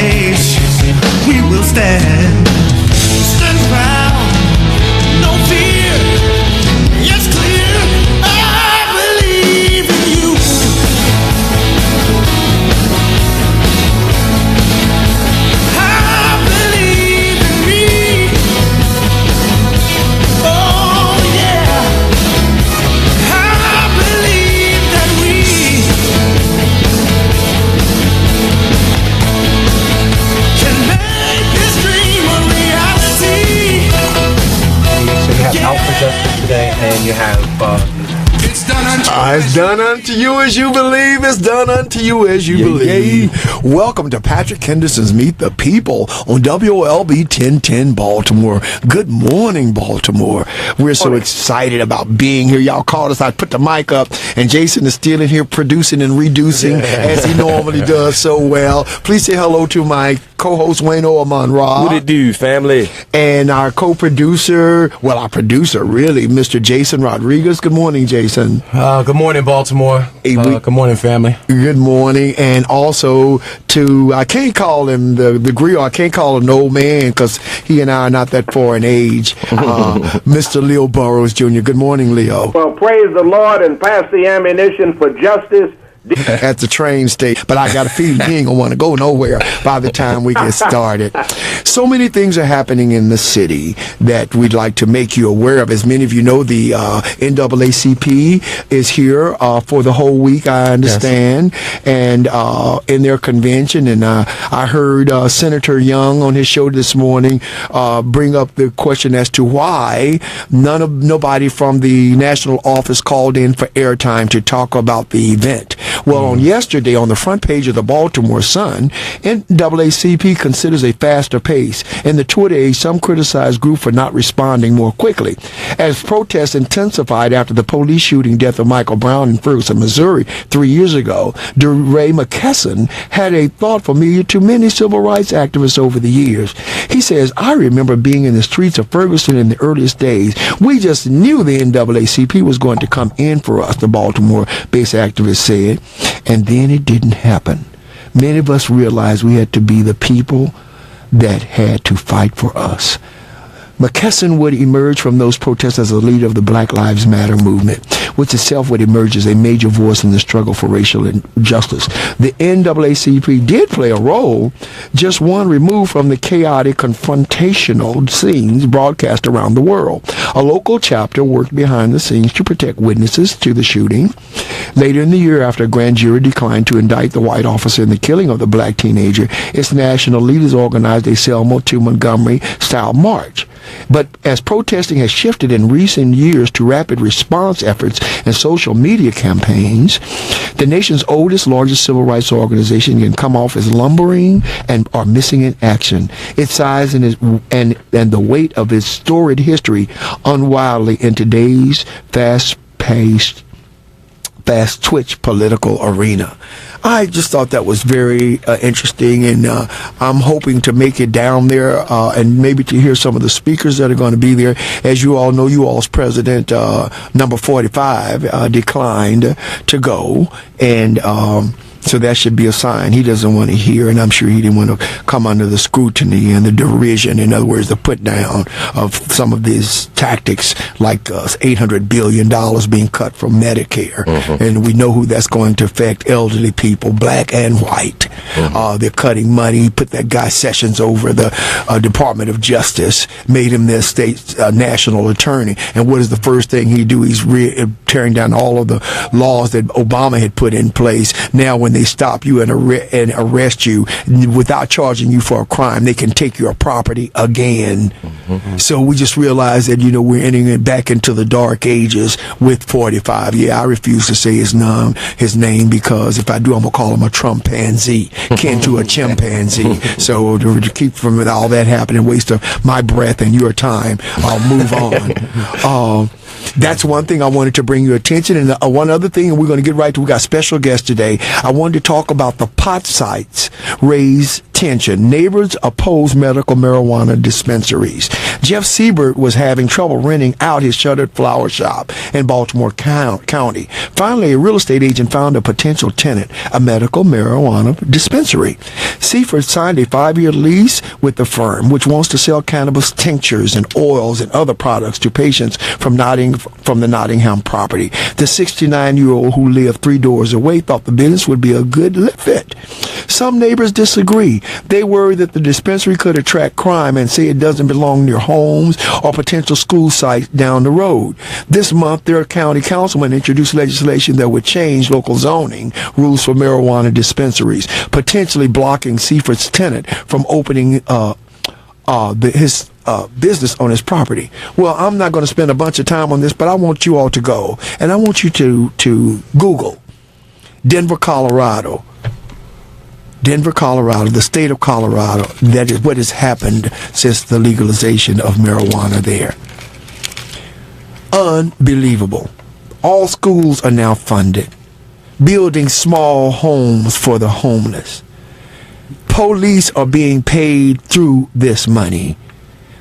place we will stand. Stand proud, no fear. Yes, clear. I believe in you. I believe in me. Oh yeah. I believe that we can make this dream a reality. So you have Out for Justice today, and you have It's done unto It's done unto you as you believe. It's done unto you as you believe. Welcome to Patrick Henderson's Meet the People on WOLB 1010 Baltimore. Good morning, Baltimore. We're so excited about being here. Y'all called us. I put the mic up, and Jason is still in here producing and reducing as he normally does so well. Please say hello to my co-host Wayne Oman Rob. What it do, family? And our co-producer, well, our producer, really, Mr. Jason Rodriguez. Good morning, Jason. good morning, Baltimore. Good morning, family. Good morning. And also to, I can't call him the griot, I can't call him an old man because he and I are not that far in age. Mr. Leo Burrows Jr. Good morning, Leo. Well, praise the Lord and pass the ammunition for justice. At the train station, but I got a feeling he ain't gonna want to go nowhere by the time we get started. So many things are happening in the city that we'd like to make you aware of. As many of you know, the NAACP is here for the whole week, I understand, and in their convention. And I heard Senator Young on his show this morning bring up the question as to why nobody from the national office called in for airtime to talk about the event. Well, on yesterday, on the front page of the Baltimore Sun, NAACP considers a faster pace. In the Twitter age, some criticize group for not responding more quickly. As protests intensified after the police shooting death of Michael Brown in Ferguson, Missouri 3 years ago, DeRay McKesson had a thought familiar to many civil rights activists over the years. He says, I remember being in the streets of Ferguson in the earliest days. We just knew the NAACP was going to come in for us, the Baltimore-based activist said. And then it didn't happen. Many of us realized we had to be the people that had to fight for us. McKesson would emerge from those protests as a leader of the Black Lives Matter movement, which itself would emerge as a major voice in the struggle for racial justice. The NAACP did play a role, just one removed from the chaotic, confrontational scenes broadcast around the world. A local chapter worked behind the scenes to protect witnesses to the shooting. Later in the year, after a grand jury declined to indict the white officer in the killing of the black teenager, its national leaders organized a Selma to Montgomery-style march. But as protesting has shifted in recent years to rapid response efforts and social media campaigns, the nation's oldest, largest civil rights organization can come off as lumbering and are missing in action. Its size and the weight of its storied history unwildly in today's fast-paced, fast-twitch political arena. I just thought that was very interesting, and I'm hoping to make it down there and maybe to hear some of the speakers that are going to be there. As you all know, you all's president, number 45, declined to go, and so that should be a sign he doesn't want to hear, and I'm sure he didn't want to come under the scrutiny and the derision, in other words, the put down of some of these tactics, like $800 billion being cut from Medicare. And we know who that's going to affect: elderly people, black and white. They're cutting money. Put that guy Sessions over the Department of Justice, made him their state national attorney. And what is the first thing he do? He's tearing down all of the laws that Obama had put in place. Now when they stop you and arrest you without charging you for a crime, they can take your property again. So we just realized that, we're entering back into the dark ages with 45. Yeah, I refuse to say his name, because if I do, I'm going to call him a Trumpanzee, kin to a chimpanzee. So to keep from all that happening, waste of my breath and your time, I'll move on. That's one thing I wanted to bring your attention. And one other thing, and we're going to get right to, we got special guests today. I wanted to talk about the pot sites raise tension. Neighbors oppose medical marijuana dispensaries. Jeff Siebert was having trouble renting out his shuttered flower shop in Baltimore County. Finally, a real estate agent found a potential tenant, a medical marijuana dispensary. Siebert signed a 5-year lease with the firm, which wants to sell cannabis tinctures and oils and other products to patients from the Nottingham property. The 69-year-old who lived 3 doors away thought the business would be a good fit. Some neighbors disagree. They worry that the dispensary could attract crime and say it doesn't belong near homes or potential school sites down the road. This month, their county councilman introduced legislation that would change local zoning rules for marijuana dispensaries, potentially blocking Seifert's tenant from opening his business on his property. Well, I'm not going to spend a bunch of time on this, but I want you all to go, and I want you to Google Denver, Colorado. Denver, Colorado, the state of Colorado. That is what has happened since the legalization of marijuana there. Unbelievable. All schools are now funded. Building small homes for the homeless. Police are being paid through this money.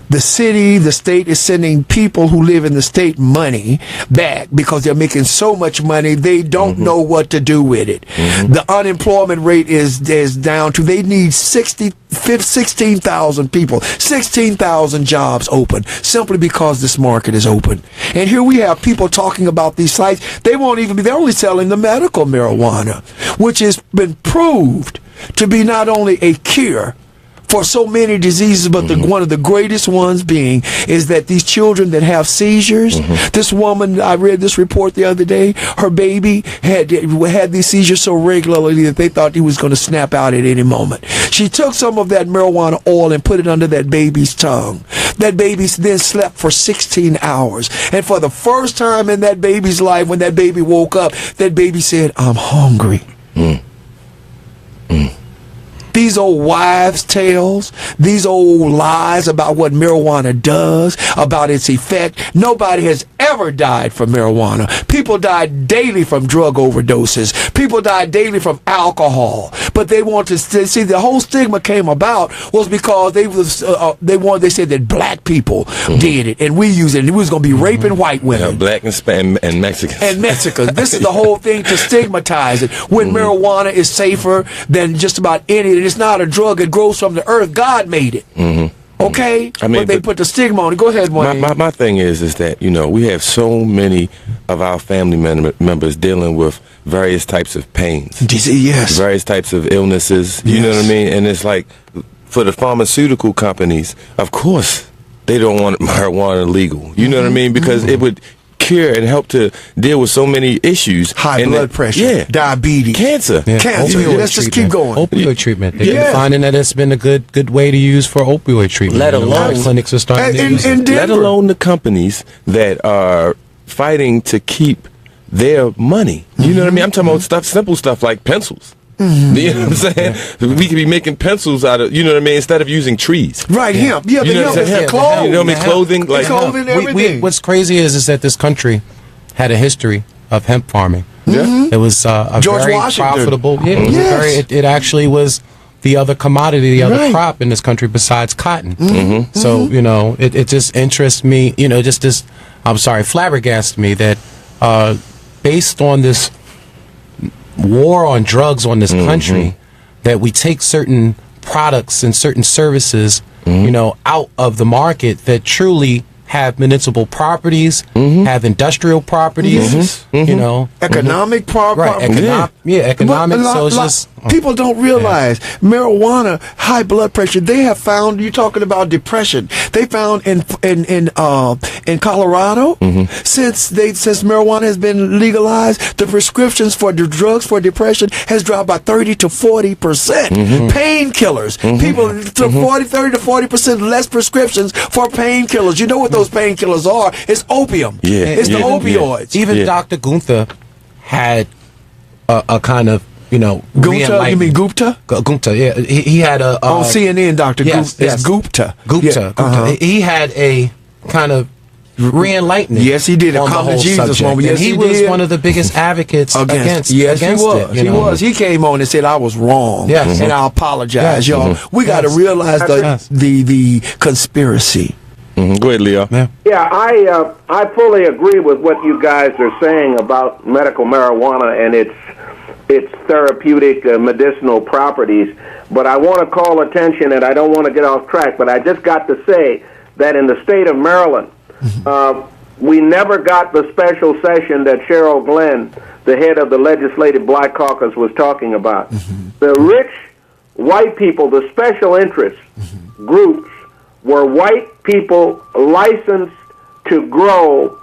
The city, the state is sending people who live in the state money back because they're making so much money they don't know what to do with it. The unemployment rate is down to, they need 16,000 people, 16,000 jobs open simply because this market is open. And here we have people talking about these sites. They're only selling the medical marijuana, which has been proved to be not only a cure for so many diseases, but one of the greatest ones being is that these children that have seizures, this woman, I read this report the other day, her baby had these seizures so regularly that they thought he was going to snap out at any moment. She took some of that marijuana oil and put it under that baby's tongue. That baby then slept for 16 hours. And for the first time in that baby's life, when that baby woke up, that baby said, "I'm hungry." These old wives' tales, these old lies about what marijuana does, about its effect. Nobody has ever died from marijuana. People die daily from drug overdoses. People die daily from alcohol. But they want to see, the whole stigma came about was because they said that black people did it and we used it, and we was going to be raping white women. Yeah, black and Mexicans. And Mexicans. This is the whole thing, to stigmatize it. When marijuana is safer than just about any. It's not a drug. It grows from the earth. God made it. Okay? I mean, but they put the stigma on it. Go ahead, Wayne. My thing is that, we have so many of our family members dealing with various types of pains. Yes. Various types of illnesses. You know what I mean? And it's like, for the pharmaceutical companies, of course, they don't want marijuana legal. You know what I mean? Because it would cure and help to deal with so many issues. High blood pressure, diabetes, cancer. Let's just keep going. Opioid treatment. They're finding that it's been a good way to use for opioid treatment. Let alone clinics are starting to use it. Let alone the companies that are fighting to keep their money. You know what I mean? I'm talking about simple stuff like pencils. You know what I'm saying? We could be making pencils out of, instead of using trees. Right, hemp. Yeah, the hemp is the clothes. You know what I mean? Clothing. Like clothing, everything. What's crazy is that this country had a history of hemp farming. It was a George very Washington. profitable. It actually was the other commodity, the other crop in this country besides cotton. So, it just interests me, flabbergasted me that based on this war on drugs on this country, that we take certain products and certain services, out of the market that truly have municipal properties, have industrial properties, economic properties. Economic. So it's just people don't realize marijuana, high blood pressure. They have found, you're talking about depression. They found in Colorado, since marijuana has been legalized, the prescriptions for the drugs for depression has dropped by 30 to 40%. Painkillers, people took 30 to 40% less prescriptions for painkillers. You know what those painkillers are? It's opium. It's the opioids. Even Dr. Gunther had a kind of, Gupta, you mean Gupta? Gupta, yeah. He had a on CNN, Dr. Gupta. It's Gupta. Gupta. Yeah. He had a kind of re-enlightening. Yes, he did. A on the come to whole Jesus subject. moment. Yes, and he he was did. one of the biggest advocates against yes, against he was. it. He was. He came on and said, I was wrong. Yes. And I apologize, Yes. y'all. We got to Yes. realize Yes. the conspiracy. Go ahead, Leo. Yeah. Yeah, I fully agree with what you guys are saying about medical marijuana and its therapeutic medicinal properties. But I want to call attention, and I don't want to get off track, but I just got to say that in the state of Maryland, we never got the special session that Cheryl Glenn, the head of the Legislative Black Caucus, was talking about. The rich white people, the special interest groups, were white people licensed to grow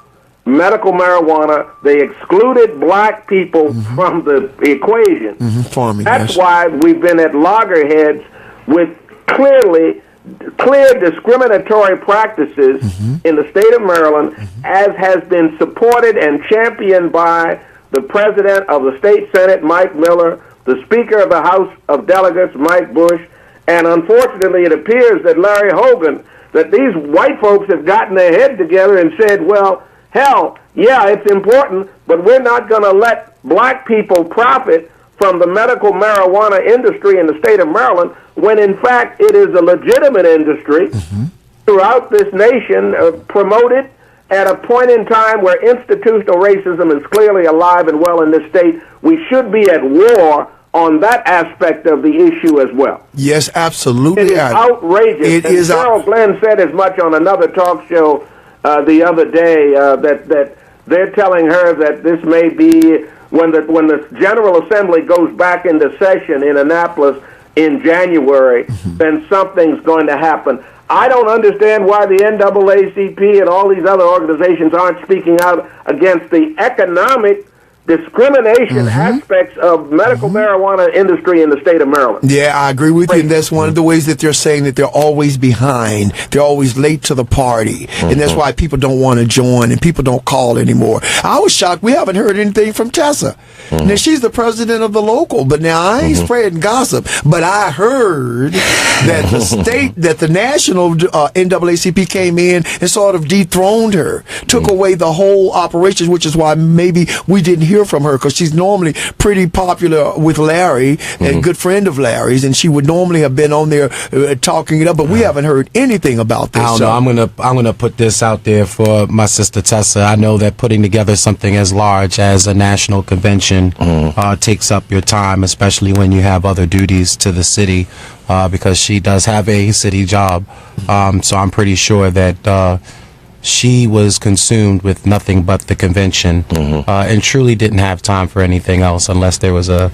medical marijuana. They excluded black people from the equation. Farming, That's yes. why we've been at loggerheads with clear discriminatory practices in the state of Maryland, as has been supported and championed by the president of the state Senate, Mike Miller, the Speaker of the House of Delegates, Mike Bush, and unfortunately it appears that Larry Hogan, that these white folks have gotten their head together and said, well, hell, yeah, it's important, but we're not going to let black people profit from the medical marijuana industry in the state of Maryland, when in fact it is a legitimate industry throughout this nation, promoted at a point in time where institutional racism is clearly alive and well in this state. We should be at war on that aspect of the issue as well. Yes, absolutely. It is outrageous. It and is Cheryl Glenn said as much on another talk show the other day, that they're telling her that this may be when the General Assembly goes back into session in Annapolis in January, then something's going to happen. I don't understand why the NAACP and all these other organizations aren't speaking out against the economic discrimination aspects of medical marijuana industry in the state of Maryland. Yeah, I agree with you. And that's one of the ways that they're saying that they're always behind. They're always late to the party. And that's why people don't want to join and people don't call anymore. I was shocked. We haven't heard anything from Tessa. Now, she's the president of the local, but now I ain't spreading gossip. But I heard that the national NAACP came in and sort of dethroned her, took away the whole operation, which is why maybe we didn't hear from her, because she's normally pretty popular with Larry and a good friend of Larry's, and she would normally have been on there talking it up, but we haven't heard anything about this. I don't know. I'm gonna put this out there for my sister Tessa. I know that putting together something as large as a national convention takes up your time, especially when you have other duties to the city, because she does have a city job. So I'm pretty sure that she was consumed with nothing but the convention, and truly didn't have time for anything else unless there was a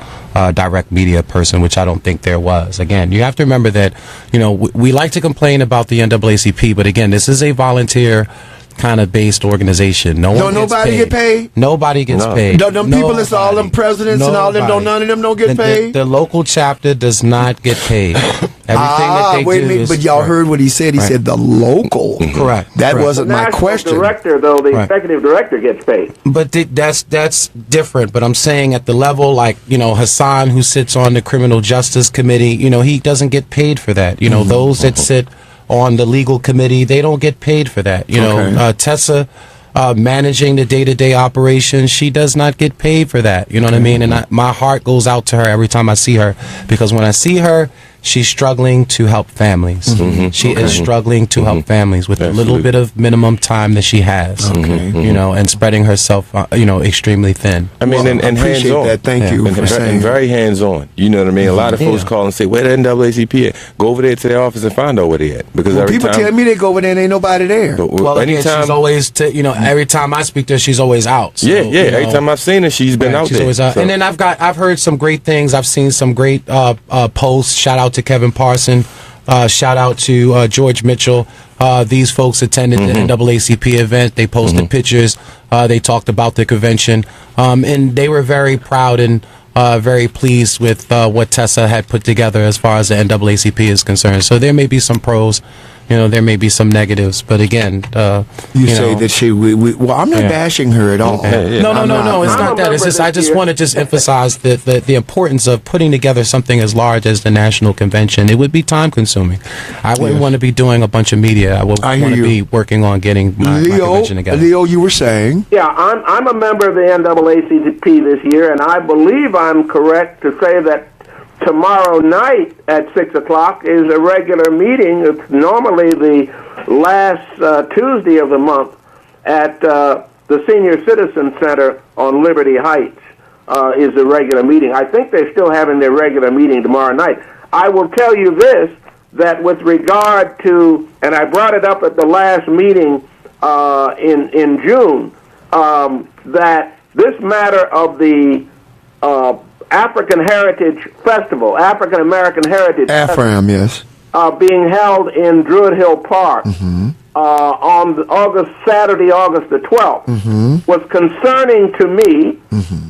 direct media person, which I don't think there was. Again, you have to remember that, we like to complain about the NAACP, but again, this is a volunteer kind of based organization. Nobody get paid. Nobody gets paid. Them people, it's all them presidents and all them. None of them don't get paid. The local chapter does not get paid. Everything that they wait a minute, but y'all heard what he said. He said the local. Correct. That Correct. wasn't my question. The director, though, the executive director gets paid. But that's different. But I'm saying at the level, like, Hassan, who sits on the criminal justice committee, he doesn't get paid for that. Those that sit on the legal committee, they don't get paid for that. Tessa, managing the day-to-day operations, she does not get paid for that. You know what I mean? And my heart goes out to her every time I see her, because when I see her, she's struggling to help families. She is struggling to help families with a little bit of minimum time that she has. And spreading herself, extremely thin. I mean, and appreciate hands-on. that. Thank you for saying. And very hands-on. You know what I mean? A lot of folks call and say, where the NAACP at? Go over there to their office and find out where they at. Because people tell me they go over there and ain't nobody there. Well, again, she's always, every time I speak to her, she's always out. So, every time I've seen her, she's been out there. Always out. So. And then I've heard some great things. I've seen some great posts. Shout out to Kevin Parson. Shout out to George Mitchell. These folks attended the NAACP event. They posted pictures. They talked about the convention. And they were very proud and very pleased with what Tessa had put together as far as the NAACP is concerned. So there may be some pros there may be some negatives, but again, You say that well, I'm not bashing her at all. No, it's not that. It's just I just want to just emphasize the importance of putting together something as large as the national convention. It would be time consuming. I wouldn't want to be doing a bunch of media. I would want to be working on getting my convention together. Leo, you were saying? Yeah, I'm a member of the NAACP this year, and I believe I'm correct to say that tomorrow night at 6 o'clock is a regular meeting. It's normally the last Tuesday of the month at the Senior Citizen Center on Liberty Heights is a regular meeting. I think they're still having their regular meeting tomorrow night. I will tell you this, that with regard to, and I brought it up at the last meeting in June, that this matter of the African Heritage Festival, African American Heritage AFRAM, yes. Being held in Druid Hill Park on Saturday, August the 12th, was concerning to me,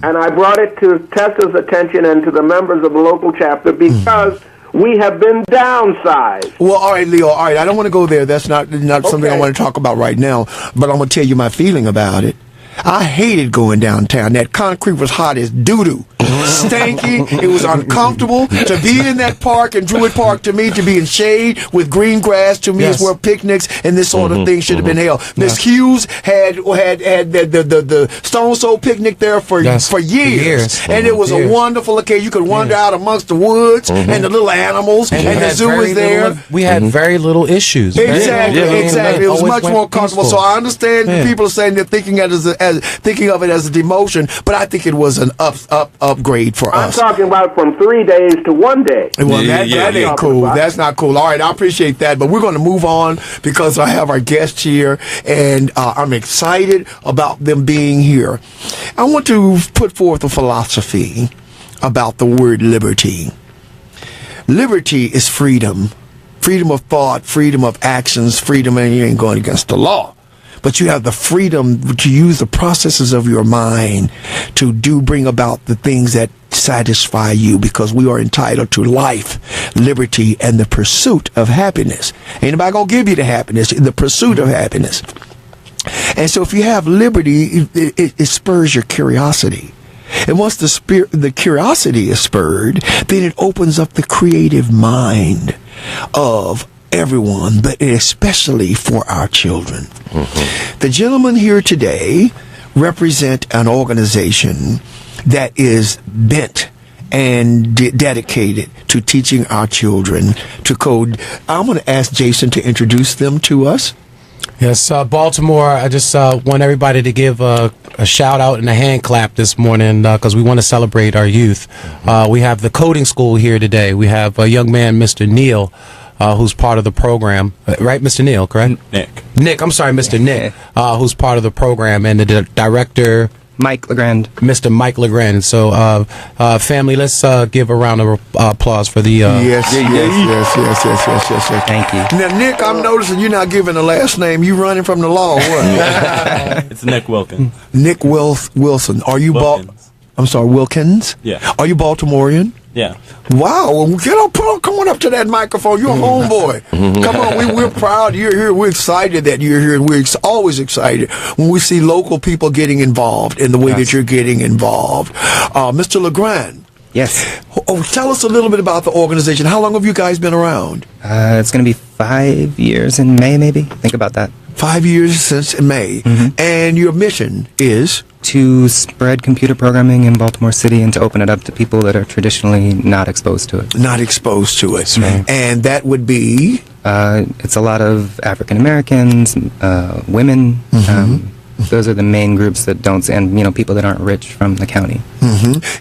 and I brought it to Tessa's attention and to the members of the local chapter because we have been downsized. Well, all right, Leo, all right, I don't want to go there. That's not something I want to talk about right now, but I'm going to tell you my feeling about it. I hated going downtown. That concrete was hot as doo-doo. Stanky. It was uncomfortable. To be in that park, in Druid Park, to me, to be in shade with green grass, to me, is where picnics and this sort of thing should have been held. Miss Hughes had the Stone Soul picnic there for years. And it was a wonderful occasion. You could wander out amongst the woods and the little animals, and the zoo was there. We had very little issues. Exactly. It was much more comfortable. So I understand people are saying they're thinking of it as a demotion, but I think it was an upgrade for us. I'm talking about from 3 days to 1 day. Well, that ain't cool. That's not cool. All right, I appreciate that, but we're going to move on because I have our guests here, and I'm excited about them being here. I want to put forth a philosophy about the word liberty. Liberty is freedom. Freedom of thought, freedom of actions, freedom, and you ain't going against the law. But you have the freedom to use the processes of your mind to bring about the things that satisfy you, because we are entitled to life, liberty, and the pursuit of happiness. Ain't nobody gonna give you the happiness, the pursuit of happiness. And so if you have liberty, it spurs your curiosity. And once the curiosity is spurred, then it opens up the creative mind of everyone, but especially for our children. The gentlemen here today represent an organization that is bent and dedicated to teaching our children to code. I'm going to ask Jason to introduce them to us. Yes, Baltimore, I just want everybody to give a shout out and a hand clap this morning because we want to celebrate our youth. We have the coding school here today. We have a young man, Mr. Neal, who's part of the program, right, Mr. Neal, correct? Nick, I'm sorry, Mr. Nick, who's part of the program, and the director, Mike Legrand. Mr. Mike Legrand. So, family, let's give a round of applause for the... Yes. Thank you. Now, Nick, I'm noticing you're not giving a last name. You running from the law, or what? It's Nick Wilkins. Nick Wilson. Are you Wilkins? Yeah. Are you Baltimorean? Yeah. Wow. Well, come on up to that microphone. You're a homeboy. Come on. We're proud you're here. We're excited that you're here. And we're always excited when we see local people getting involved in the way that you're getting involved. Mr. Legrand. Yes. Tell us a little bit about the organization. How long have you guys been around? It's going to be 5 years in May, maybe. Think about that. 5 years since May. And your mission is? To spread computer programming in Baltimore City and to open it up to people that are traditionally not exposed to it. Not exposed to it. And that would be? It's a lot of African Americans, women. Those are the main groups that don't, and people that aren't rich from the county.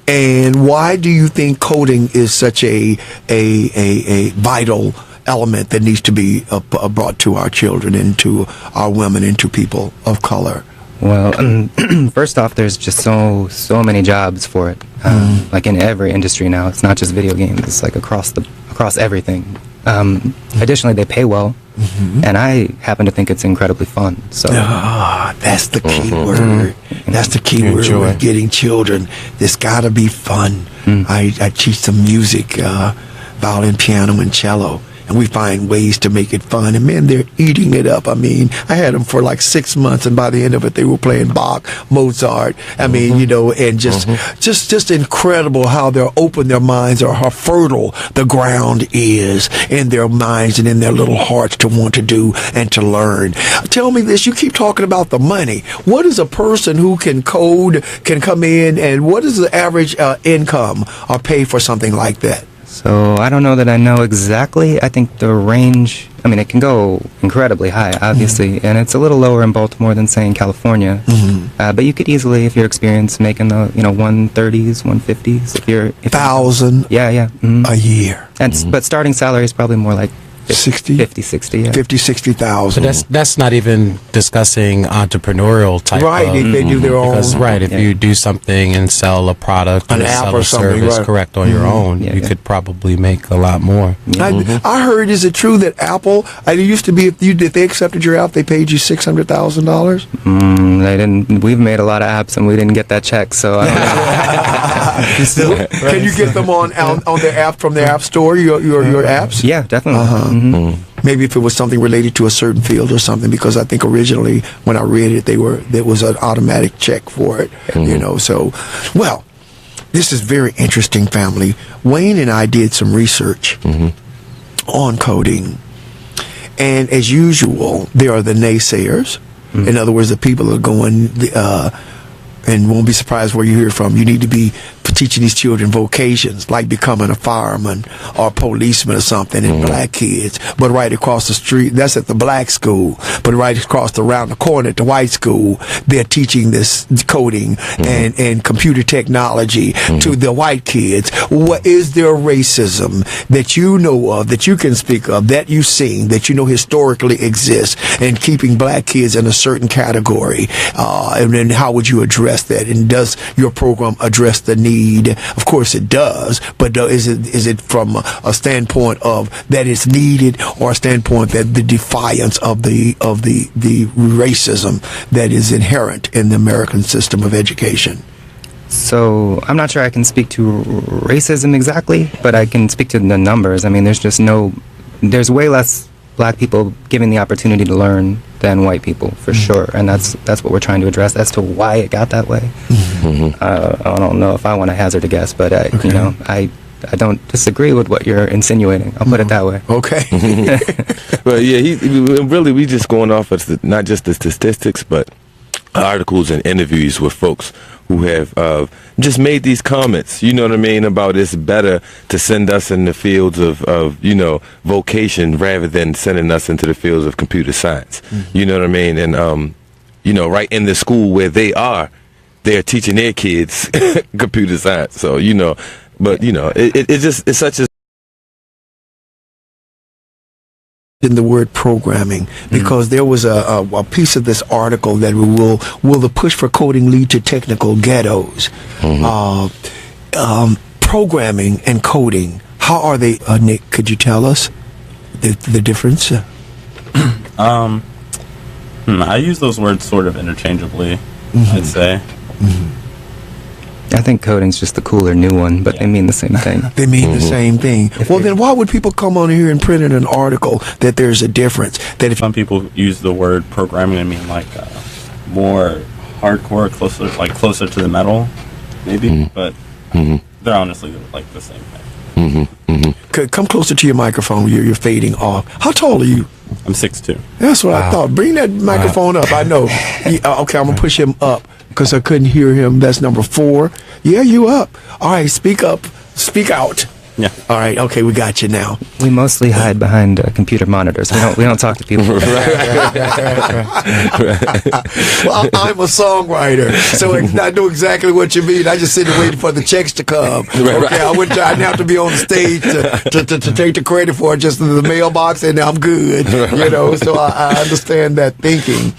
And why do you think coding is such a vital element that needs to be brought to our children and to our women and to people of color? Well, first off, there's just so many jobs for it. Like in every industry now, it's not just video games. It's like across everything. Additionally, they pay well, and I happen to think it's incredibly fun. So that's the key word. That's the key word. With getting children, there's got to be fun. I teach them music, violin, piano, and cello. and we find ways to make it fun. And man, they're eating it up. I mean, I had them for like 6 months, and by the end of it, they were playing Bach, Mozart. I mean, you know, and just incredible how they're open their minds, or how fertile the ground is in their minds and in their little hearts to want to do and to learn. Tell me this, you keep talking about the money. What is a person who can code, can come in, and what is the average income or pay for something like that? So I don't know that I know exactly. I think the range, I mean, it can go incredibly high, obviously, and it's a little lower in Baltimore than, say, in California. But you could easily, if you're experienced, making the 130s, 150s. If you're $1,000 yeah. a year. And but starting salary is probably more like 60? 50, 60, yeah. 50, 60,000. So that's not even discussing entrepreneurial type. Right, of, they do their own. Because if you do something and sell a product, An or app sell or a something, service, right. correct, on your own, you could probably make a lot more. I heard, is it true that Apple, it used to be, if they accepted your app, they paid you $600,000? They didn't. We've made a lot of apps and we didn't get that check, so Can you get them on their app, from their app store, your apps? yeah, definitely. Maybe if it was something related to a certain field or something, because I think originally when I read it, there was an automatic check for it, so, well, this is very interesting, family. Wayne and I did some research on coding, and as usual, there are the naysayers. In other words, the people that are going, and won't be surprised where you hear from, you need to be teaching these children vocations like becoming a fireman or a policeman or something, and black kids. But right across the street, that's at the black school, but right around the corner at the white school, they're teaching this coding and computer technology to the white kids. What is there racism that you know of, that you can speak of, that you've seen, that you know historically exists, and keeping black kids in a certain category? And then how would you address that? And does your program address the need? Of course it does, but is it from a standpoint of that it's needed, or a standpoint that the defiance of the racism that is inherent in the American system of education? So I'm not sure I can speak to racism exactly, but I can speak to the numbers. I mean, there's way less black people given the opportunity to learn than white people, for sure, and that's what we're trying to address as to why it got that way. I don't know if I want to hazard a guess, but I don't disagree with what you're insinuating. I'll put it that way. Okay. Well, yeah, we just going off of not just the statistics, but articles and interviews with folks who have just made these comments, you know what I mean, about it's better to send us in the fields of vocation rather than sending us into the fields of computer science. You know what I mean? And, right in the school where they're teaching their kids computer science. So, it's such a in the word programming, because there was a piece of this article that will the push for coding lead to technical ghettos? Programming and coding, how are they, Nick, could you tell us the difference? I use those words sort of interchangeably, I'd say. I think coding's just the cooler new one, but they mean the same thing. They mean the same thing. Well, then why would people come on here and print in an article that there's a difference? That if Some people use the word programming to mean like more hardcore, closer to the metal, maybe, but they're honestly like the same thing. Come closer to your microphone. You're fading off. How tall are you? I'm 6'2". That's what I thought. Bring that microphone up. I know. Okay, I'm going to push him up because I couldn't hear him. That's number 4. Yeah, you up. All right, speak up. Speak out. Yeah. All right, okay, we got you now. We mostly hide behind computer monitors. We don't talk to people. Well, I'm a songwriter, so I know exactly what you mean. I just sit and wait for the checks to come. Okay, I didn't have to be on the stage to take the credit for it, just in the mailbox, and I'm good. So I understand that thinking.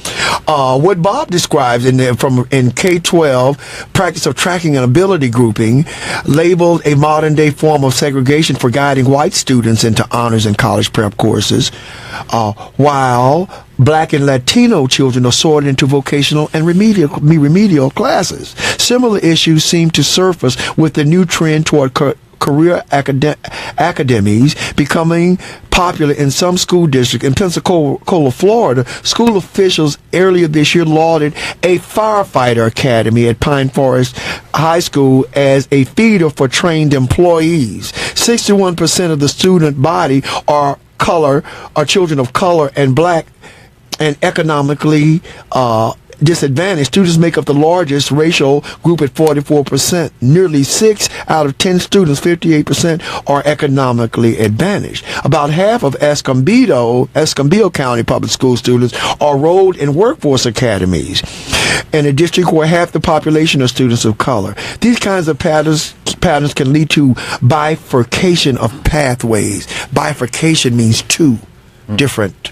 What Bob describes in K-12, practice of tracking and ability grouping, labeled a modern-day form of segregation for guiding white students into honors and college prep courses, while Black and Latino children are sorted into vocational and remedial classes. Similar issues seem to surface with the new trend toward career academies becoming popular in some school districts. In Pensacola, Florida, school officials earlier this year lauded a firefighter academy at Pine Forest High School as a feeder for trained employees. 61% of the student body are children of color and black and economically disadvantaged. Students make up the largest racial group at 44%. Nearly 6 out of 10 students, 58%, are economically advantaged. About half of Escondido County public school students are enrolled in workforce academies in a district where half the population are students of color. These kinds of patterns can lead to bifurcation of pathways. Bifurcation means two different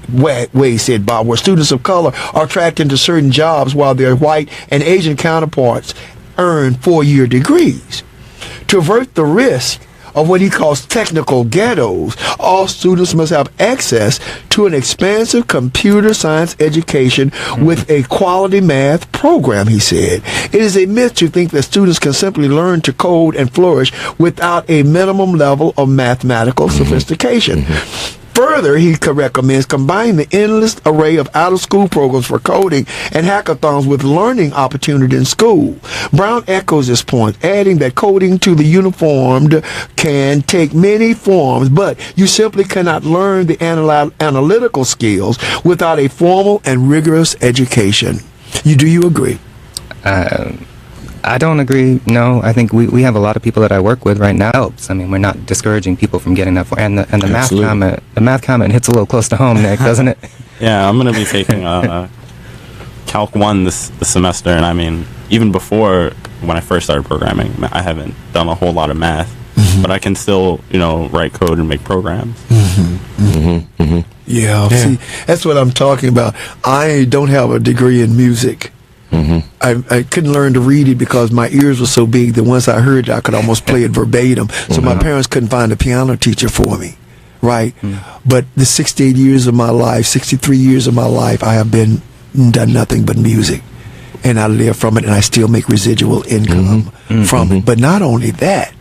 ways, said Bob, where students of color are tracked into certain jobs while their white and Asian counterparts earn 4-year degrees. To avert the risk of what he calls technical ghettos, all students must have access to an expansive computer science education with a quality math program, he said. It is a myth to think that students can simply learn to code and flourish without a minimum level of mathematical sophistication. Further, he recommends combining the endless array of out-of-school programs for coding and hackathons with learning opportunity in school. Brown echoes this point, adding that coding to the uniformed can take many forms, but you simply cannot learn the analytical skills without a formal and rigorous education. Do you agree? I don't agree. No, I think we have a lot of people that I work with right now. Helps. I mean, we're not discouraging people from getting that. And the math comment hits a little close to home, Nick, doesn't it? Yeah, I'm going to be taking Calc 1 this semester, and I mean, even before when I first started programming, I haven't done a whole lot of math, but I can still, write code and make programs. Yeah, see, that's what I'm talking about. I don't have a degree in music. I couldn't learn to read it because my ears were so big that once I heard it, I could almost play it verbatim. So my parents couldn't find a piano teacher for me, right? But the 68 years of my life, 63 years of my life, I have done nothing but music. And I live from it, and I still make residual income from it. But not only that,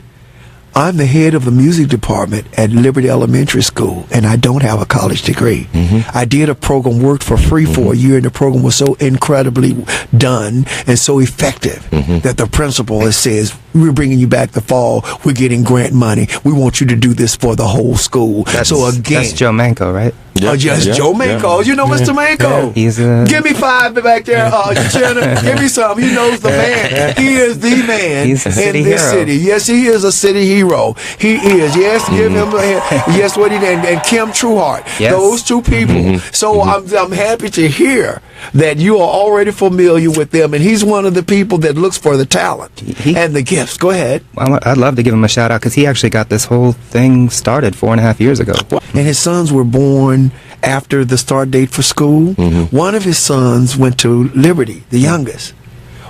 I'm the head of the music department at Liberty Elementary School, and I don't have a college degree. I did a program, worked for free for a year, and the program was so incredibly done and so effective that the principal says, we're bringing you back the fall, we're getting grant money, we want you to do this for the whole school. That's Joe Manco, right? Joe Manco. You know Mr. Manco? He's Give me 5 back there, Jenna. Give me some. He knows the man. He is the man He's a city in this hero. city. Yes, he is a city hero. He is. Yes, give him a hand. Yes, what he did. And Kim Trueheart. Yes. Those two people. So I'm happy to hear that you are already familiar with them, and he's one of the people that looks for the talent and the gifts. Go ahead. Well, I'd love to give him a shout out because he actually got this whole thing started 4.5 years ago. And his sons were born after the start date for school. One of his sons went to Liberty, the youngest,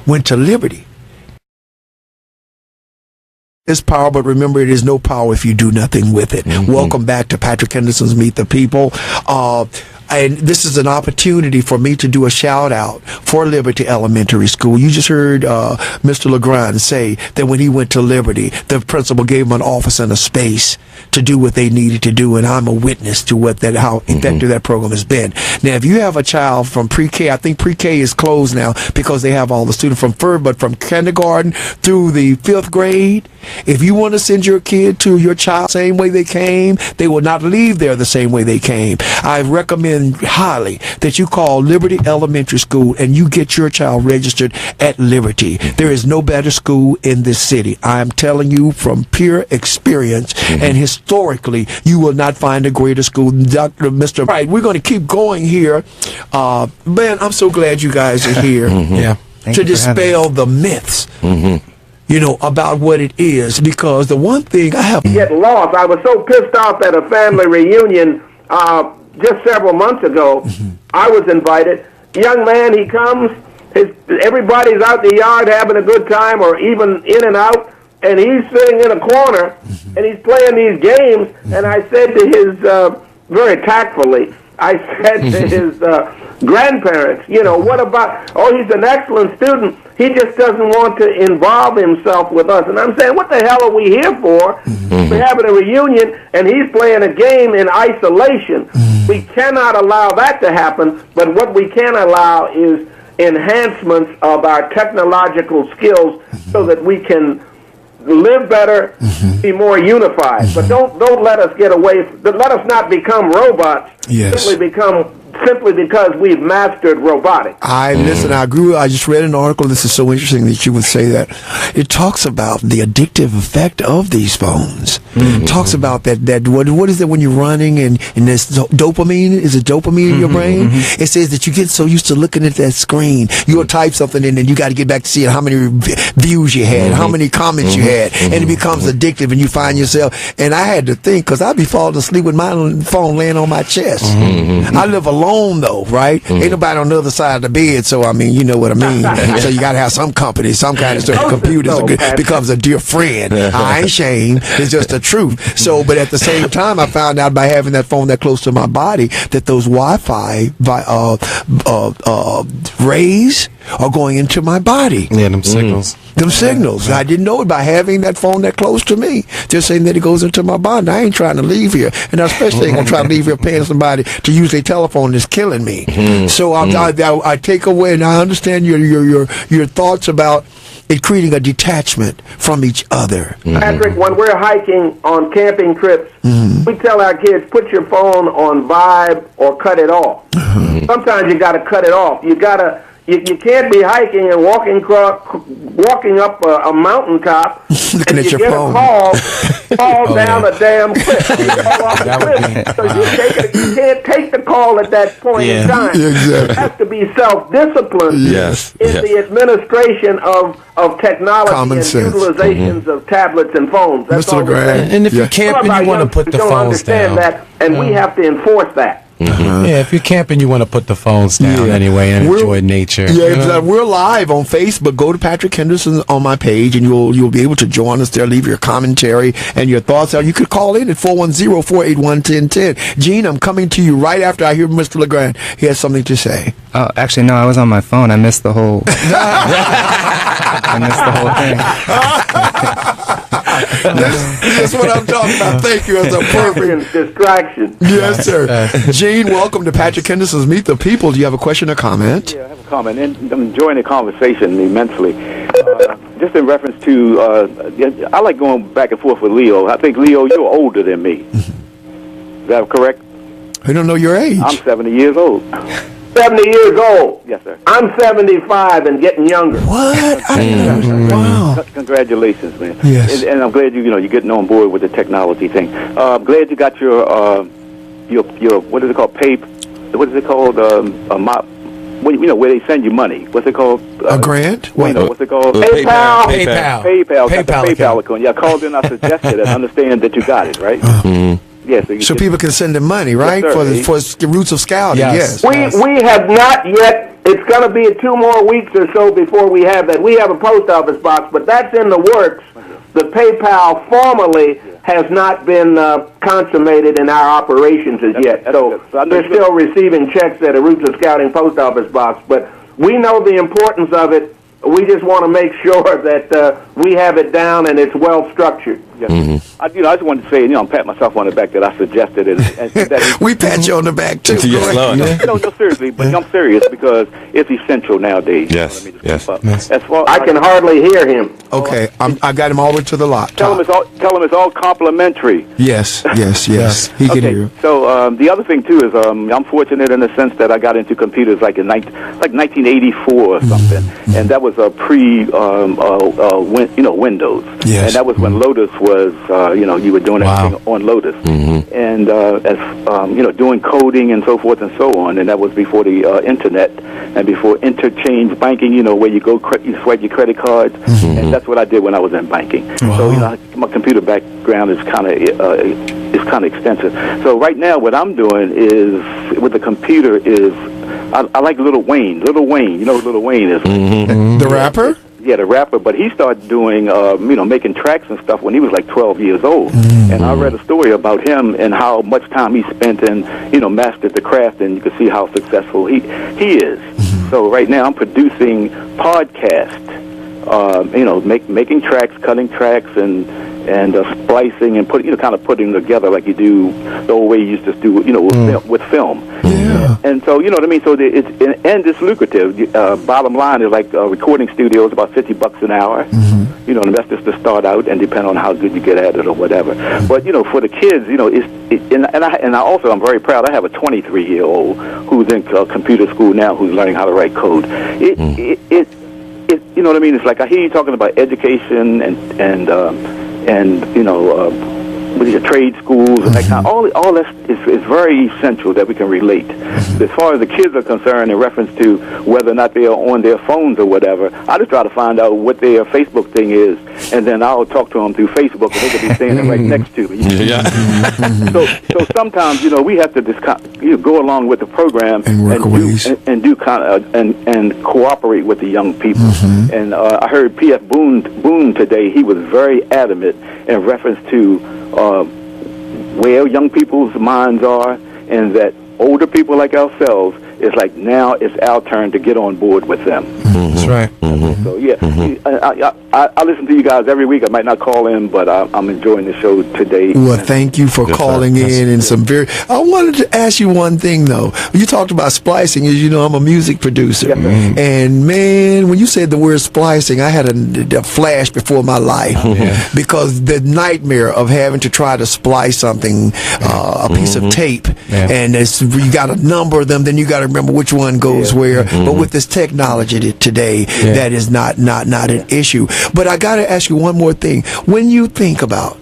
went to Liberty. It's power, but remember, it is no power if you do nothing with it. Welcome back to Patrick Henderson's Meet the People. And this is an opportunity for me to do a shout out for Liberty Elementary School. You just heard Mr. LeGrand say that when he went to Liberty, the principal gave him an office and a space to do what they needed to do, and I'm a witness to how effective that program has been. Now, if you have a child from pre-K, I think pre-K is closed now because they have all the students but from kindergarten through the 5th grade, if you want to send your kid to your child the same way they came, they will not leave there the same way they came. I recommend highly that you call Liberty Elementary School and you get your child registered at Liberty. There is no better school in this city. I am telling you from pure experience, and historically, you will not find a greater school than Mr. Right, we're going to keep going here. Man, I'm so glad you guys are here to dispel the myths. About what it is, because the one thing I have Get lost. I was so pissed off at a family reunion just several months ago. I was invited. Young man, he comes. Everybody's out in the yard having a good time, or even in and out, and he's sitting in a corner and he's playing these games. And I said to his very tactfully, I said to his grandparents, what about? Oh, he's an excellent student. He just doesn't want to involve himself with us. And I'm saying, what the hell are we here for? We're having a reunion, and he's playing a game in isolation. We cannot allow that to happen, but what we can allow is enhancements of our technological skills so that we can live better, be more unified. But don't let us get away. Let us not become robots. Yes. Simply because we've mastered robotics. Listen, I agree. I just read an article. This is so interesting that you would say that. It talks about the addictive effect of these phones. It talks about that what is it when you're running and there's dopamine? Is it dopamine in your brain? It says that you get so used to looking at that screen, you'll type something in and you got to get back to seeing how many views you had, how many comments you had, and it becomes addictive and you find yourself. And I had to think, because I'd be falling asleep with my phone laying on my chest. I live alone though, right? Ain't nobody on the other side of the bed, so I mean, you know what I mean. So you gotta have some company, some kind of stuff. Computers becomes a dear friend. I ain't ashamed. It's just the truth. So, but at the same time, I found out by having that phone that close to my body that those Wi-Fi rays are going into my body. Yeah, them signals. Them signals. I didn't know it by having that phone that close to me. Just saying that it goes into my body. I ain't trying to leave here. And I especially ain't going to try to leave here paying somebody to use their telephone is killing me. So I take away, and I understand your thoughts about it creating a detachment from each other. Patrick, when we're hiking on camping trips, we tell our kids, put your phone on vibe or cut it off. Sometimes you got to cut it off. You can't be hiking and walking up a mountaintop looking and at you your get phone. a call, fall down a damn cliff. You fall off the cliff. So you can't take the call at that point in time. Exactly. It has to be self-discipline in the administration of technology Common and sense. utilizations of tablets and phones. That's Mr. all we're LeGrand. saying. And if you're Some camping, of our you want to put the youngsters don't phones understand down. that, and we have to enforce that. Yeah, if you're camping, you want to put the phones down anyway and enjoy nature. Yeah, we're live on Facebook. Go to Patrick Henderson on my page, and you'll be able to join us there. Leave your commentary and your thoughts out. You could call in at 410-481-1010. Gene, I'm coming to you right after I hear Mr. LeGrand. He has something to say. Oh, actually, no, I was on my phone. I missed the whole. I missed the whole thing. That's what I'm talking about. Thank you. That's a perfect distraction. Yes, sir. Gene, welcome to Patrick Henderson's Meet the People. Do you have a question or comment? Yeah, I have a comment. And I'm enjoying the conversation immensely. Just in reference to, I like going back and forth with Leo. I think, Leo, you're older than me. Is that correct? I don't know your age. I'm 70 years old. 70 years old. Yes, sir. I'm 75 and getting younger. What? Wow. Congratulations, man. Yes. And I'm glad you're getting on board with the technology thing. I'm glad you got your what is it called? What is it called? Where they send you money. What's it called? A grant? What's it called? PayPal. PayPal. Got the PayPal account. Yeah, I called in. I suggested it. I understand that you got it, right? Yes. So people can send them money, right? Yes, for the roots of scouting. Yes. We have not yet. It's going to be 2 more weeks or so before we have that. We have a post office box, but that's in the works. The PayPal formally has not been consummated in our operations as yet. So they're still receiving checks at a Roots of Scouting post office box. But we know the importance of it. We just want to make sure that we have it down and it's well structured. Yes. I just wanted to say, pat myself on the back that I suggested it. And that we pat you on the back too. No, seriously, but I'm serious because it's essential nowadays. Yes. Yes. As far I can hardly hear him. Okay, I got him all the way to the lot. Tell him it's all complimentary. Yes. He can hear. So the other thing too is I'm fortunate in the sense that I got into computers like in 1984 or something, and that was a Windows. Yes. And that was when Lotus was you were doing everything on Lotus, and as doing coding and so forth and so on, and that was before the internet and before interchange banking. Where you go you swipe your credit cards, and that's what I did when I was in banking. So my computer background is kind of extensive. So right now, what I'm doing is with the computer is I like Lil Wayne. Lil Wayne, you know who Lil Wayne is? The rapper? Yeah, the rapper. But he started doing, making tracks and stuff when he was like 12 years old. And I read a story about him and how much time he spent and, mastered the craft, and you can see how successful he is. So right now I'm producing podcasts. Making tracks, cutting tracks, and splicing and kind of putting them together like you do the old way you used to do, with film. Yeah. And so, you know what I mean? So it's lucrative. Bottom line is like a recording studio is about $50 an hour. And that's just to start out and depend on how good you get at it or whatever. But, for the kids, I'm very proud. I have a 23-year-old who's in computer school now who's learning how to write code. You know what I mean? It's like I hear you talking about education and with your trade schools and that kind of, all that is very essential that we can relate. As far as the kids are concerned, in reference to whether or not they are on their phones or whatever, I just try to find out what their Facebook thing is, and then I'll talk to them through Facebook, and they could be standing right next to me. So sometimes we have to just go along with the program and cooperate with the young people. And I heard P.F. Boone today. He was very adamant in reference to where young people's minds are, and that older people like ourselves, it's like now it's our turn to get on board with them. That's right. So I listen to you guys every week. I might not call in, but I'm enjoying the show today. Well, thank you for calling in. And I wanted to ask you one thing though. You talked about splicing. As you know, I'm a music producer, and man, when you said the word splicing, I had a flash before my life because the nightmare of having to try to splice something, a piece of tape, and you got to number them, then you got to remember which one goes where. But with this technology today, that is not an issue. But I got to ask you one more thing. When you think about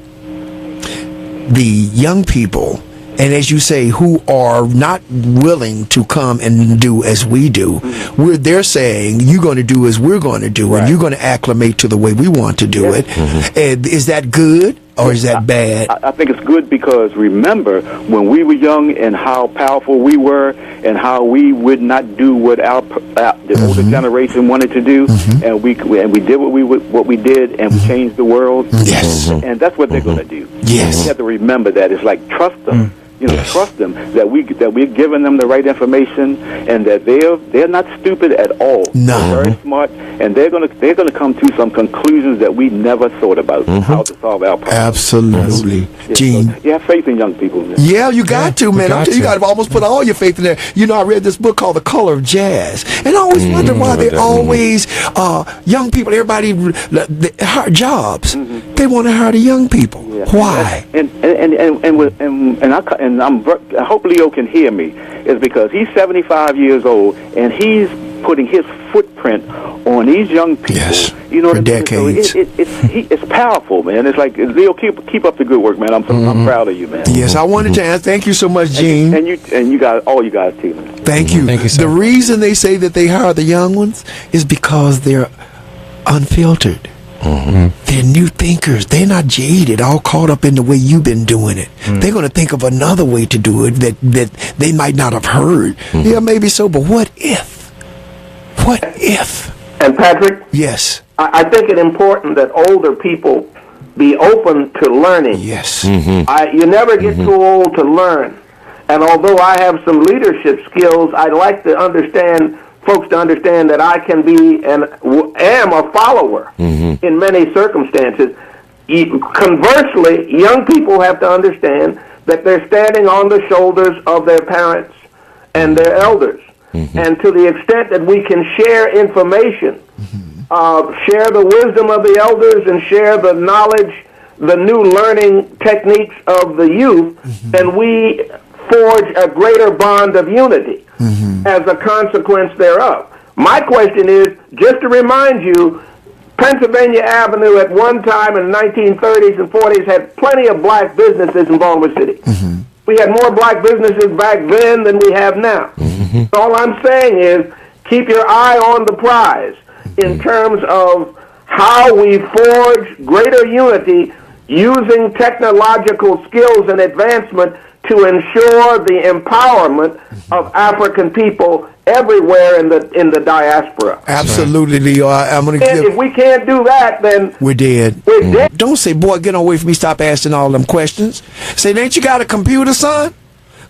the young people, and as you say, who are not willing to come and do as we do, they're saying, you're going to do as we're going to do, and you're going to acclimate to the way we want to do it. And is that good? Or is that bad? I think it's good because remember when we were young and how powerful we were and how we would not do what the older generation wanted to do, and we did what we did, and we changed the world. Yes. And that's what they're going to do. Yes. You have to remember that. It's like trust them. Trust them that we're giving them the right information, and that they're not stupid at all. No. They're very smart, and they're gonna come to some conclusions that we never thought about how to solve our problems. Absolutely, Gene. So you have faith in young people, man. Yeah, you got to, man. You got to almost put all your faith in there. I read this book called The Color of Jazz, and I always wonder why they always young people. Everybody hire jobs. They want to hire the young people. Yeah. Why? I hope Leo can hear me, is because he's 75 years old and he's putting his footprint on these young people. Yes, you know, for decades. So it's powerful, man. It's like, Leo, keep up the good work, man. I'm proud of you, man. Yes, I wanted to ask. Thank you so much, Gene. And you guys, all you guys too, man. Thank you. Thank you, sir. The reason they say that they hire the young ones is because they're unfiltered. They're new thinkers. They're not jaded, all caught up in the way you've been doing it. They're going to think of another way to do it that they might not have heard. Yeah, maybe so, but what if? What if? And Patrick? Yes. I think it's important that older people be open to learning. Yes. You never get too old to learn. And although I have some leadership skills, I'd like to folks to understand that I can be and am a follower in many circumstances. Conversely, young people have to understand that they're standing on the shoulders of their parents and their elders. And to the extent that we can share information, share the wisdom of the elders and share the knowledge, the new learning techniques of the youth, then we forge a greater bond of unity as a consequence thereof. My question is, just to remind you, Pennsylvania Avenue at one time in the 1930s and 40s had plenty of black businesses in Baltimore City. We had more black businesses back then than we have now. All I'm saying is, keep your eye on the prize in terms of how we forge greater unity using technological skills and advancement to ensure the empowerment of African people everywhere in the diaspora. Absolutely, Leo. I'm going to give. If we can't do that, then we're dead. We're dead. Don't say, boy, get away from me. Stop asking all them questions. Say, ain't you got a computer, son?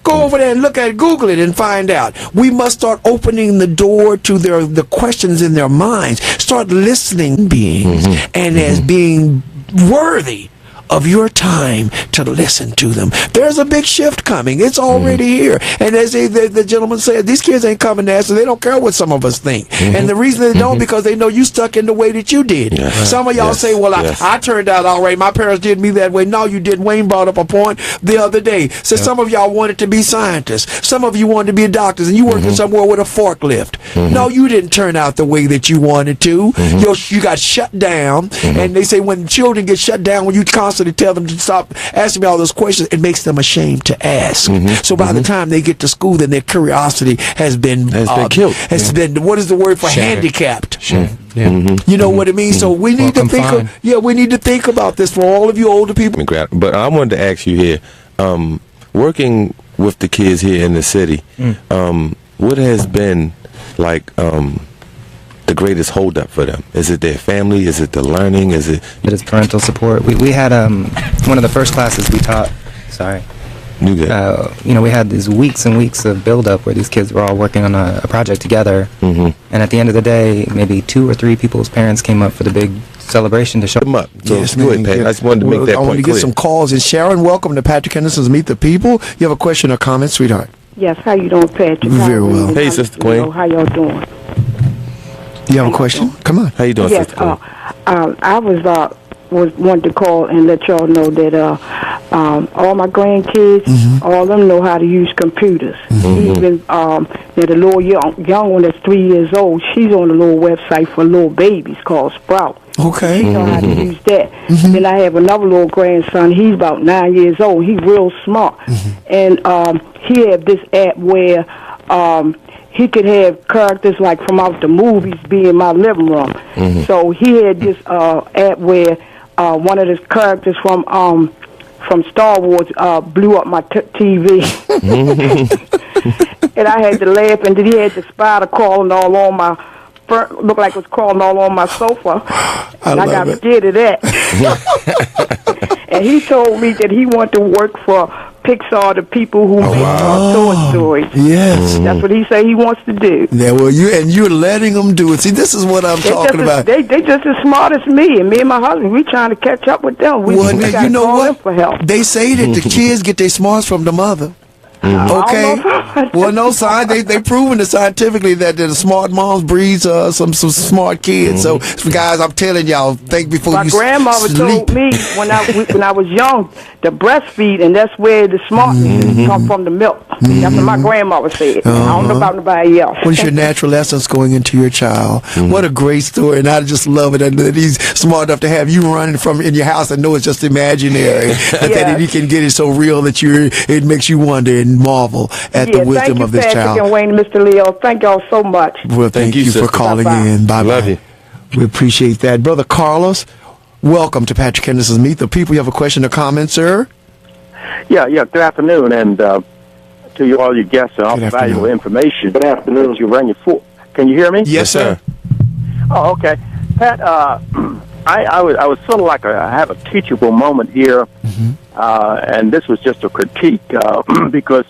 Go over there and look at it, Google it, and find out. We must start opening the door to the questions in their minds. Start listening beings and as being worthy of your time to listen to them. There's a big shift coming. It's already here. And as the gentleman said, these kids ain't coming to us, so they don't care what some of us think. And the reason they don't, because they know you stuck in the way that you did. Some of y'all say, well, I turned out all right. My parents did me that way. No, you didn't. Wayne brought up a point the other day. So some of y'all wanted to be scientists. Some of you wanted to be doctors, and you working somewhere with a forklift. No, you didn't turn out the way that you wanted to. You got shut down. And they say when children get shut down, when you constantly tell them to stop asking me all those questions, it makes them ashamed to ask. So by the time they get to school, then their curiosity has been killed. Has been, what is the word for handicapped? You know what it means? So we need to think we need to think about this for all of you older people. But I wanted to ask you here, working with the kids here in the city, what has been like the greatest holdup for them? Is it their family? Is it the learning? Is it parental support? We had one of the first classes we taught. Sorry. We had these weeks and weeks of build-up where these kids were all working on a project together, and at the end of the day, maybe 2 or 3 people's parents came up for the big celebration to show them up. So yes, go ahead, Pat. I just wanted to make that point clear. I want to get some calls. And Sharon, welcome to Patrick Henderson's Meet the People. You have a question or comment, sweetheart? Yes. How you doing, Patrick? Very well. Hey, Sister Queen. How y'all doing? You have a question? Come on. How you doing, Sister Queen? I was wanted to call and let y'all know that all my grandkids, all of them know how to use computers. Even the little young one that's 3 years old, she's on a little website for little babies called Sprout. Okay. She know how to use that. Then I have another little grandson. He's about 9 years old. He's real smart, and he had this app where he could have characters like from out the movies be in my living room. So he had this app where one of the characters from Star Wars blew up my TV. And I had to laugh, and then he had the spider crawling all on my looked like it was crawling all on my sofa. And I got scared of that. And he told me that he wanted to work for Pixar, the people who make Toy Story. Yes. That's what he said he wants to do. Yeah, well, you're letting them do it. See, this is what I'm talking about. They just as smart as me, and me and my husband, we trying to catch up with them. We got to call them for help. They say that the kids get their smarts from the mother. Okay. Well, no, they proven it scientifically that the smart moms breeds some smart kids. So, guys, I'm telling y'all, think before my you grandmother sleep. told me when I was young to breastfeed, and that's where the smartness come from, the milk. That's what my grandmother said. I don't know about nobody else. What is your natural essence going into your child? What a great story, and I just love it that he's smart enough to have you running from in your house and know it's just imaginary. That he can get it so real that it makes you wonder and marvel at the wisdom of this child. Thank you, Patrick and Wayne, Mr. Leo. Thank y'all so much. Well, thank you for calling in. Bye-bye. Love you. We appreciate that. Brother Carlos, welcome to Patrick Henderson's Meet the People. You have a question or comment, sir? Yeah, good afternoon, and to you, all your guests, and all the valuable information. Good afternoon. You rang your full. Can you hear me? Yes, sir. Oh, okay. Pat, I was sort of like I have a teachable moment here, and this was just a critique because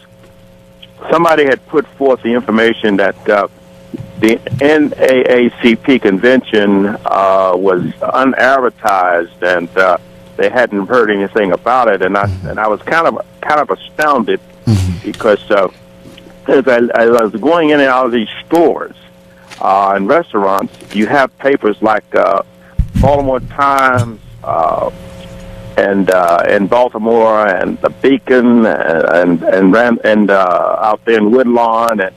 somebody had put forth the information that the NAACP convention was unadvertised, and they hadn't heard anything about it, and I was kind of astounded because as I was going in and out of these stores and restaurants, you have papers like Baltimore Times and in Baltimore, and the Beacon, and out there in Woodlawn, and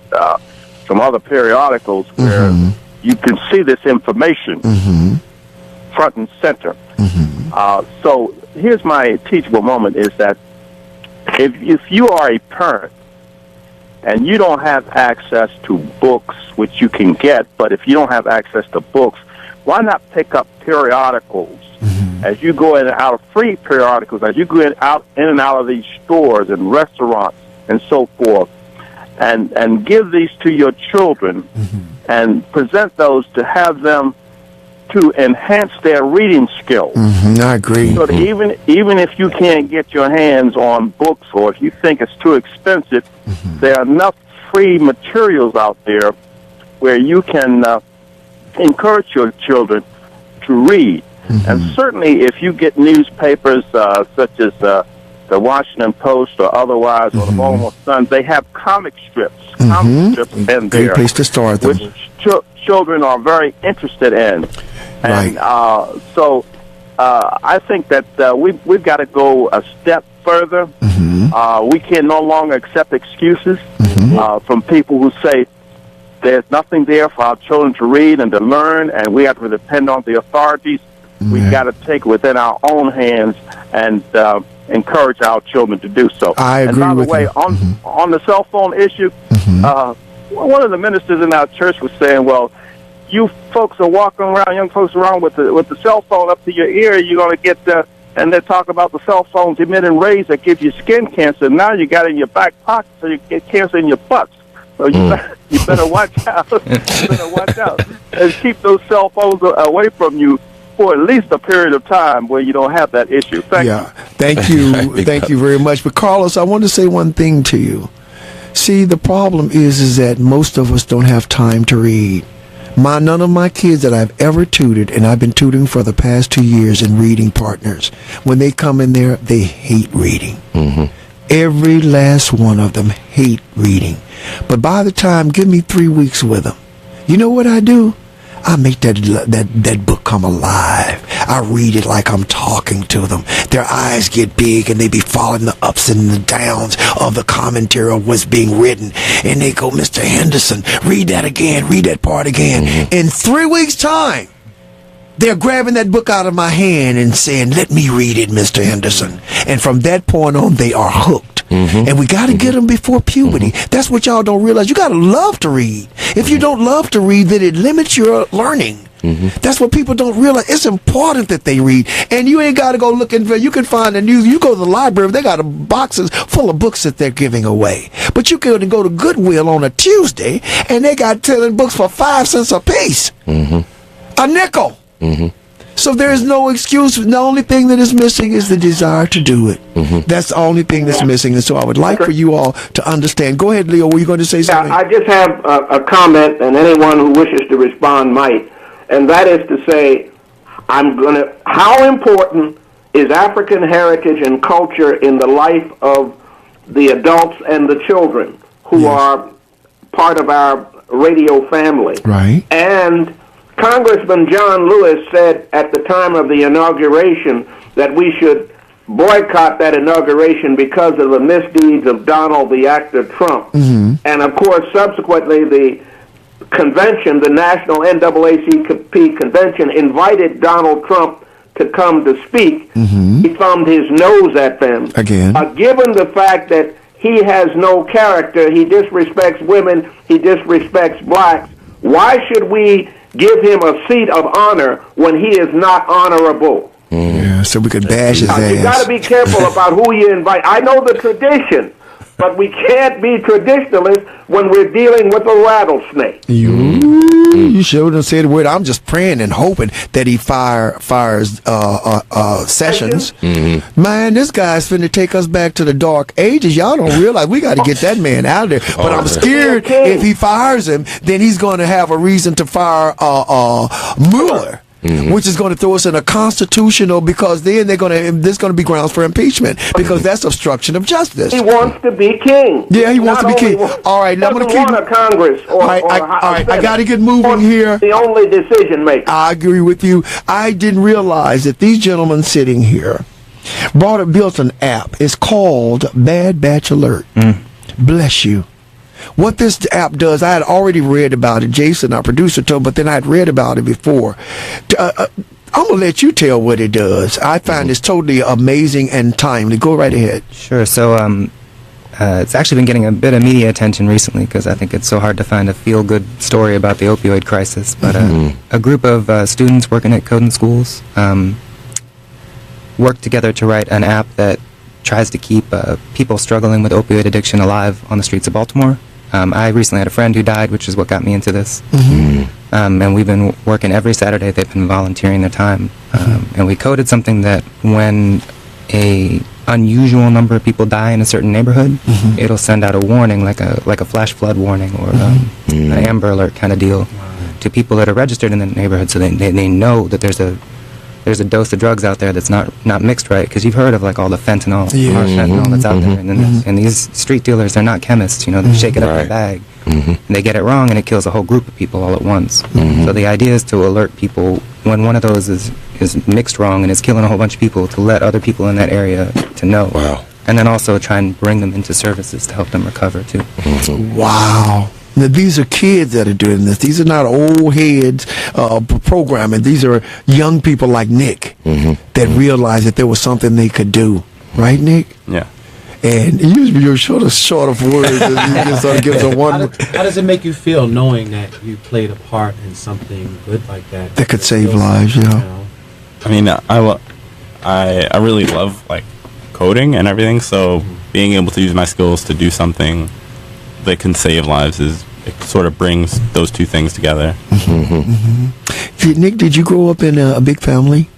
some other periodicals where you can see this information front and center. So here's my teachable moment: is that if you are a parent and you don't have access to books, which you can get, but if you don't have access to books, why not pick up periodicals as you go in and out of free periodicals, as you go in and out of these stores and restaurants and so forth, and give these to your children and present those to have them to enhance their reading skills. I agree. So that even if you can't get your hands on books, or if you think it's too expensive, there are enough free materials out there where you can encourage your children to read. And certainly if you get newspapers such as the Washington Post or otherwise, or the Baltimore Sun, they have comic strips in there. Great place to start them. Which children are very interested in. And so I think that we've got to go a step further. We can no longer accept excuses from people who say there's nothing there for our children to read and to learn, and we have to depend on the authorities. We've got to take it within our own hands and encourage our children to do so. I agree and by with the way, you. on the cell phone issue, one of the ministers in our church was saying, well, you folks are walking around, young folks around with the cell phone up to your ear, you're going to get and they talk about the cell phones emitting rays that give you skin cancer. Now you got it in your back pocket, so you get cancer in your butt. So you better watch out. You better watch out and keep those cell phones away from you for at least a period of time where you don't have that issue. Thank you. Thank you. Thank you very much. But Carlos, I want to say one thing to you. See, the problem is that most of us don't have time to read. None of my kids that I've ever tutored, and I've been tutoring for the past 2 years in reading partners, when they come in there, they hate reading. Every last one of them hate reading. But by the time, give me 3 weeks with them, you know what I do? I make that book come alive. I read it like I'm talking to them. Their eyes get big and they be following the ups and the downs of the commentary of what's being written. And they go, Mr. Henderson, read that again, read that part again. In 3 weeks' time, they're grabbing that book out of my hand and saying, let me read it, Mr. Henderson. And from that point on, they are hooked. And we got to get them before puberty. That's what y'all don't realize. You got to love to read. If you don't love to read, then it limits your learning. That's what people don't realize. It's important that they read. And you ain't got to go looking for, you can find the news. You go to the library, they got boxes full of books that they're giving away. But you can go to Goodwill on a Tuesday, and they got 10 books for 5 cents a piece. A nickel. So there is no excuse. The only thing that is missing is the desire to do it. That's the only thing that's missing. And so I would like for you all to understand. Go ahead, Leo. Were you going to say something? I just have a comment, and anyone who wishes to respond might. And that is to say, how important is African heritage and culture in the life of the adults and the children who are part of our radio family? Right. And Congressman John Lewis said at the time of the inauguration that we should boycott that inauguration because of the misdeeds of Donald the actor Trump. And of course, subsequently, the convention, the National NAACP convention, invited Donald Trump to come to speak. He thumbed his nose at them. Again. Given the fact that he has no character, he disrespects women, he disrespects blacks, why should we give him a seat of honor when he is not honorable? Yeah, so we could bash his ass. You got to be careful about who you invite. I know the tradition, but we can't be traditionalists when we're dealing with a rattlesnake. You shouldn't have said a word. I'm just praying and hoping that he fires Sessions. Man, this guy's finna take us back to the dark ages. Y'all don't realize we got to get that man out of there. But I'm scared if he fires him, then he's going to have a reason to fire Mueller. Which is going to throw us in a constitutional, because then there's going to be grounds for impeachment, because that's obstruction of justice. He wants to be king. Yeah, he wants to be king. All right, now I'm going to keep. Want a Congress or all right, I got to get moving here. The only decision maker. I agree with you. I didn't realize that these gentlemen sitting here built an app. It's called Bad Batch Alert. Bless you. What this app does, I had already read about it. Jason, our producer, told, but then I had read about it before. I'm going to let you tell what it does. I find it's totally amazing and timely. Go right ahead. Sure. So it's actually been getting a bit of media attention recently, because I think it's so hard to find a feel-good story about the opioid crisis. But a group of students working at Coden Schools worked together to write an app that tries to keep people struggling with opioid addiction alive on the streets of Baltimore. I recently had a friend who died, which is what got me into this. And we've been working every Saturday. They've been volunteering their time. And we coded something that when a unusual number of people die in a certain neighborhood, it'll send out a warning, like a flash flood warning or an Amber Alert kind of deal to people that are registered in the neighborhood, so they know that there's a dose of drugs out there that's not mixed right, because you've heard of like all the fentanyl, harsh fentanyl that's out there, and then and these street dealers, they're not chemists, they shake it up in a bag, and they get it wrong, and it kills a whole group of people all at once. So the idea is to alert people when one of those is mixed wrong and is killing a whole bunch of people, to let other people in that area to know. Wow. And then also try and bring them into services to help them recover too. Wow. Now, these are kids that are doing this. These are not old heads programming. These are young people like Nick that realized that there was something they could do. Right, Nick? Yeah. And you're short of words. You just sort of give us a one. How does it make you feel knowing that you played a part in something good like that? That could save lives, I mean, I really love like coding and everything. So being able to use my skills to do something that can save lives it sort of brings those two things together. Nick, did you grow up in a big family?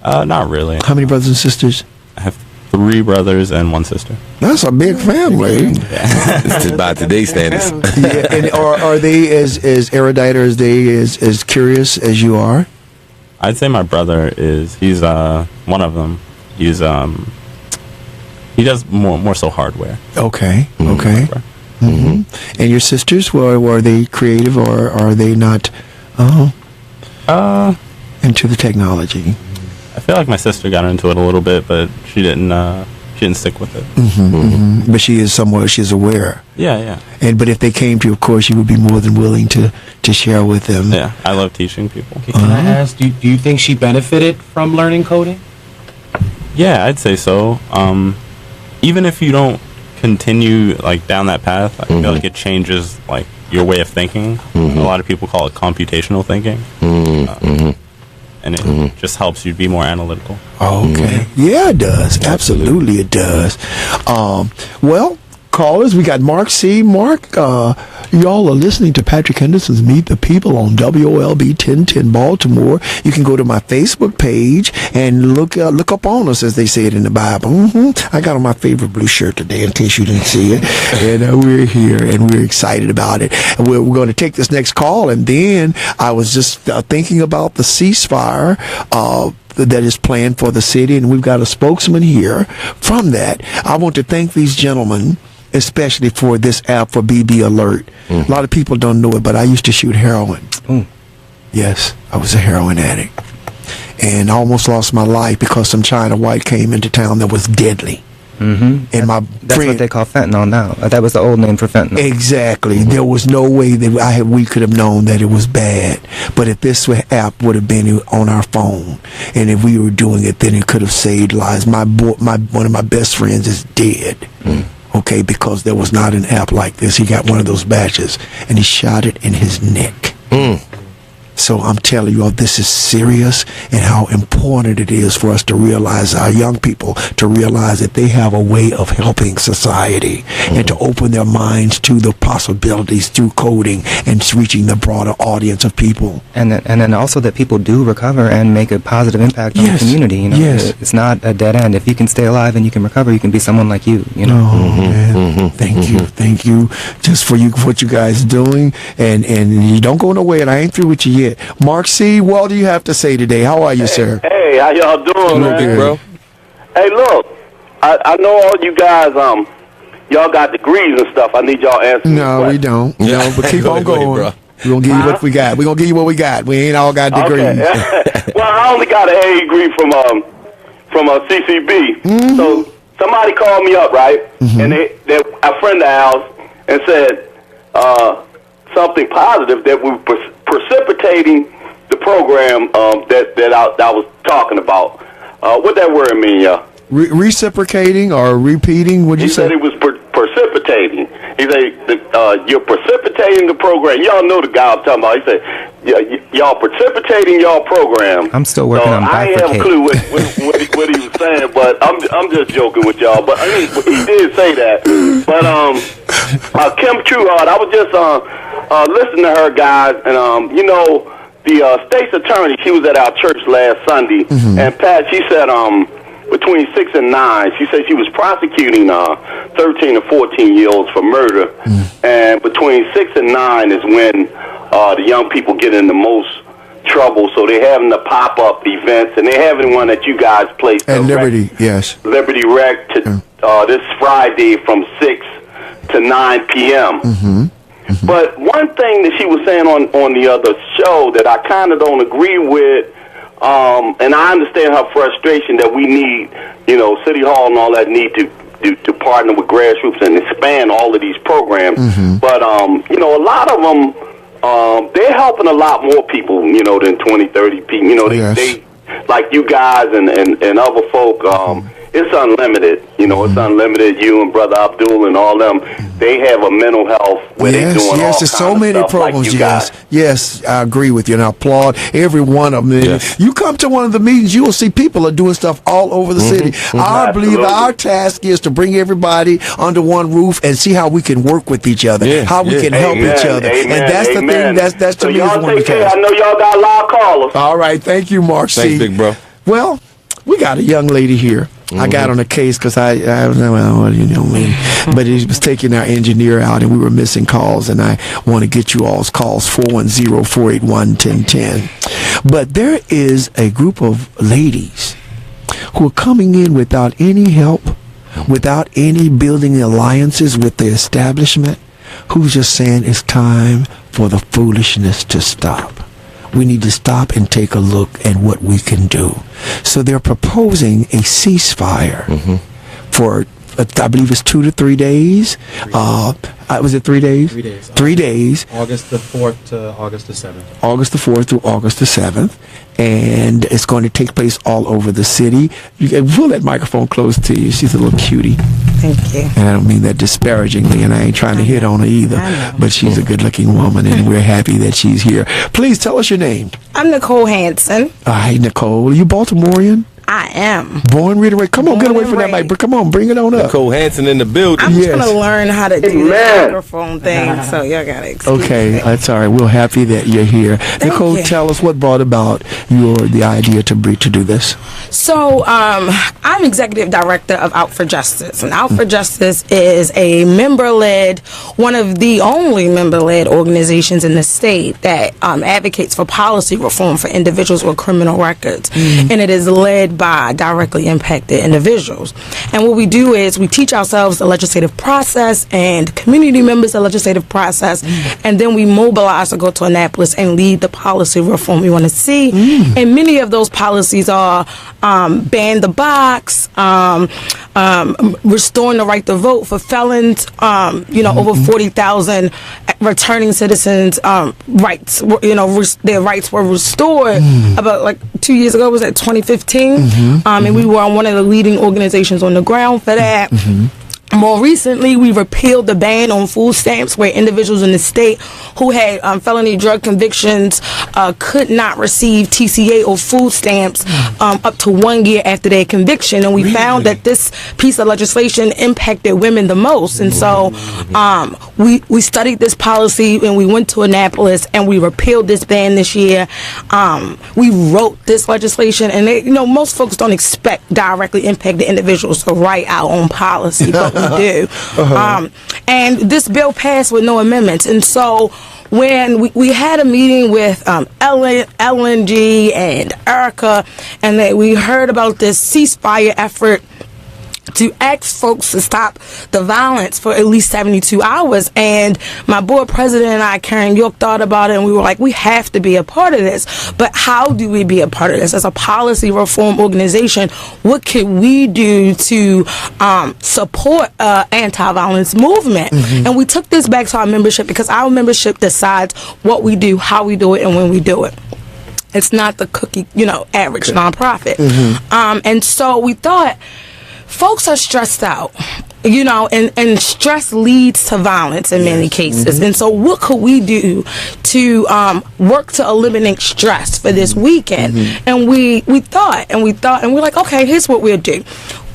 Not really. How many brothers and sisters? I have 3 brothers and 1 sister. That's a big family. It's by today's standards. Yeah, and are they as erudite or as curious as you are? I'd say my brother he's one of them. He's he does more so hardware. Okay. And your sisters, were they creative or are they not into the technology? I feel like my sister got into it a little bit, but she didn't stick with it. But she is she's aware. Yeah. But if they came to you, of course, you would be more than willing to share with them. Yeah, I love teaching people. Can I ask, do you think she benefited from learning coding? Yeah, I'd say so. Even if you don't continue like down that path, I feel like it changes like your way of thinking. A lot of people call it computational thinking. And it just helps you be more analytical. Okay. Yeah, it does. Absolutely, it does. Well, callers, we got Mark C. Mark, y'all are listening to Patrick Henderson's Meet the People on WOLB 1010 Baltimore. You can go to my Facebook page and look up on us, as they say it in the Bible. I got on my favorite blue shirt today, in case you didn't see it. And we're here, and we're excited about it. And we're going to take this next call, and then I was just thinking about the ceasefire that is planned for the city, and we've got a spokesman here from that. I want to thank these gentlemen, especially for this app for BB Alert. A lot of people don't know it, but I used to shoot heroin. Yes, I was a heroin addict. And I almost lost my life because some China white came into town that was deadly. And that's what they call fentanyl now. That was the old name for fentanyl. Exactly. There was no way that we could have known that it was bad. But if this app would have been on our phone, and if we were doing it, then it could have saved lives. One of my best friends is dead. Okay, because there was not an app like this. He got one of those badges, and he shot it in his neck. So I'm telling you all, this is serious, and how important it is for us to realize, our young people, to realize that they have a way of helping society and to open their minds to the possibilities through coding and reaching the broader audience of people. And then also that people do recover and make a positive impact on the community. It's not a dead end. If you can stay alive and you can recover, you can be someone like you. Man. Thank you, just for what you guys are doing, and you don't go nowhere. And I ain't through with you yet. Mark C., what do you have to say today? How are you, sir? Hey, how y'all doing, man? Big bro. Hey, look, I know all you guys, y'all got degrees and stuff. I need y'all answers. No, we don't. No, but keep on going. We're going to give you what we got. We're going to give you what we got. We ain't all got degrees. Okay. Well, I only got an A degree from CCB. So somebody called me up, right? And they a friend of ours, and said something positive, that we were precipitating the program that I was talking about. What that word mean, y'all? Reciprocating or repeating? What'd you say? He said it was precipitating. He said you're precipitating the program. Y'all know the guy I'm talking about. He said y'all precipitating y'all program. I'm still working on bifurcate. I ain't have a clue what he was saying, but I'm just joking with y'all. But I mean, he did say that. But Kim Trueheart, I was just listened to her, guys, and you know, the state's attorney, she was at our church last Sunday, and Pat, she said between 6 and 9, she said she was prosecuting 13 and 14-year-olds for murder, and between 6 and 9 is when the young people get in the most trouble. So they're having the pop-up events, and they're having one that you guys placed at Liberty, yes, Liberty Rec to this Friday from 6 to 9 p.m. But one thing that she was saying on the other show that I kind of don't agree with, and I understand her frustration that we need, you know, City Hall and all that need to partner with grassroots and expand all of these programs. But, you know, a lot of them, they're helping a lot more people, you know, than 20, 30 people. You know, they like you guys and other folk, it's unlimited. You know, it's unlimited. You and Brother Abdul and all them, they have a mental health where they're doing all there's so many programs. Like yes, I agree with you, and I applaud every one of them. Yes. You come to one of the meetings, you will see people are doing stuff all over the city. I believe our task is to bring everybody under one roof and see how we can work with each other, how we can help each other, and that's the thing. That's to me is one of the tasks. I know y'all got live callers. All right, thank you, Mark. Thanks, big bro. Well, we got a young lady here. I got on a case because I well, you know me, but he was taking our engineer out and we were missing calls, and I want to get you all's calls, 410-481-1010. But there is a group of ladies who are coming in without any help, without any building alliances with the establishment, who's just saying it's time for the foolishness to stop. We need to stop and take a look at what we can do. So they're proposing a ceasefire for, I believe it's 2 to 3 days. Was it 3 days? 3 days. 3 days. August the 4th to August the 7th. August the 4th through August the 7th. And it's going to take place all over the city. You can pull that microphone close to you. She's a little cutie. Thank you. And I don't mean that disparagingly, and I ain't trying to hit on her either. But she's a good-looking woman, and we're happy that she's here. Please tell us your name. I'm Nicole Hansen. Hi, Nicole. Are you Baltimorean? I am. Born, read, write. Come on, get away from that mic. Come on, bring it on up. Nicole Hansen in the building. I'm just going to learn how to do the microphone thing, so y'all got to excuse me. That's all right. We're happy that you're here. Nicole, tell us what brought about the idea to do this. So, I'm executive director of Out for Justice, and Out for Justice is a member-led, one of the only member-led organizations in the state that advocates for policy reform for individuals with criminal records, and it is led by directly impacted individuals. And what we do is we teach ourselves the legislative process and community members the legislative process, and then we mobilize to go to Annapolis and lead the policy reform we want to see. And many of those policies are ban the box, restoring the right to vote for felons, over 40,000 returning citizens rights, their rights were restored about like 2 years ago. Was that 2015? And we were on one of the leading organizations on the ground for that. More recently, we repealed the ban on food stamps, where individuals in the state who had felony drug convictions could not receive TCA or food stamps up to 1 year after their conviction. And we found that this piece of legislation impacted women the most. And so we studied this policy, and we went to Annapolis, and we repealed this ban this year. We wrote this legislation, and most folks don't expect directly impacted individuals to write our own policy, but we do. And this bill passed with no amendments. And so when we had a meeting with LNG and Erica, and that we heard about this ceasefire effort to ask folks to stop the violence for at least 72 hours. And my board president and I, Karen York, thought about it, and we were like, we have to be a part of this. But how do we be a part of this? As a policy reform organization, what can we do to support anti-violence movement? And we took this back to our membership, because our membership decides what we do, how we do it, and when we do it. It's not the cookie, average nonprofit. And so we thought, folks are stressed out, and stress leads to violence in many cases. And so what could we do to work to eliminate stress for this weekend? And we thought, and we're like, okay, here's what we'll do.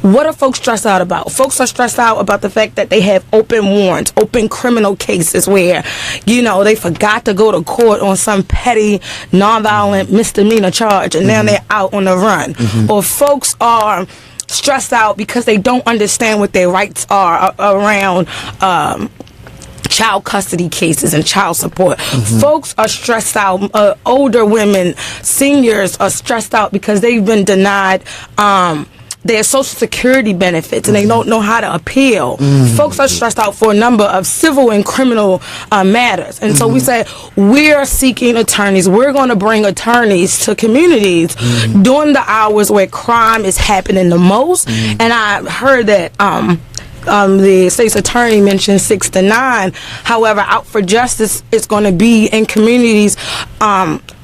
what are folks stressed out about? Folks are stressed out about the fact that they have open warrants, open criminal cases where, they forgot to go to court on some petty, nonviolent misdemeanor charge, and now they're out on the run. Or folks are stressed out because they don't understand what their rights are around child custody cases and child support. Folks are stressed out. Older women, seniors are stressed out because they've been denied their Social Security benefits and they don't know how to appeal. Folks are stressed out for a number of civil and criminal matters. And so we said, we're seeking attorneys. We're going to bring attorneys to communities during the hours where crime is happening the most. And I heard that the state's attorney mentioned 6 to 9. However, Out for Justice is going to be in communities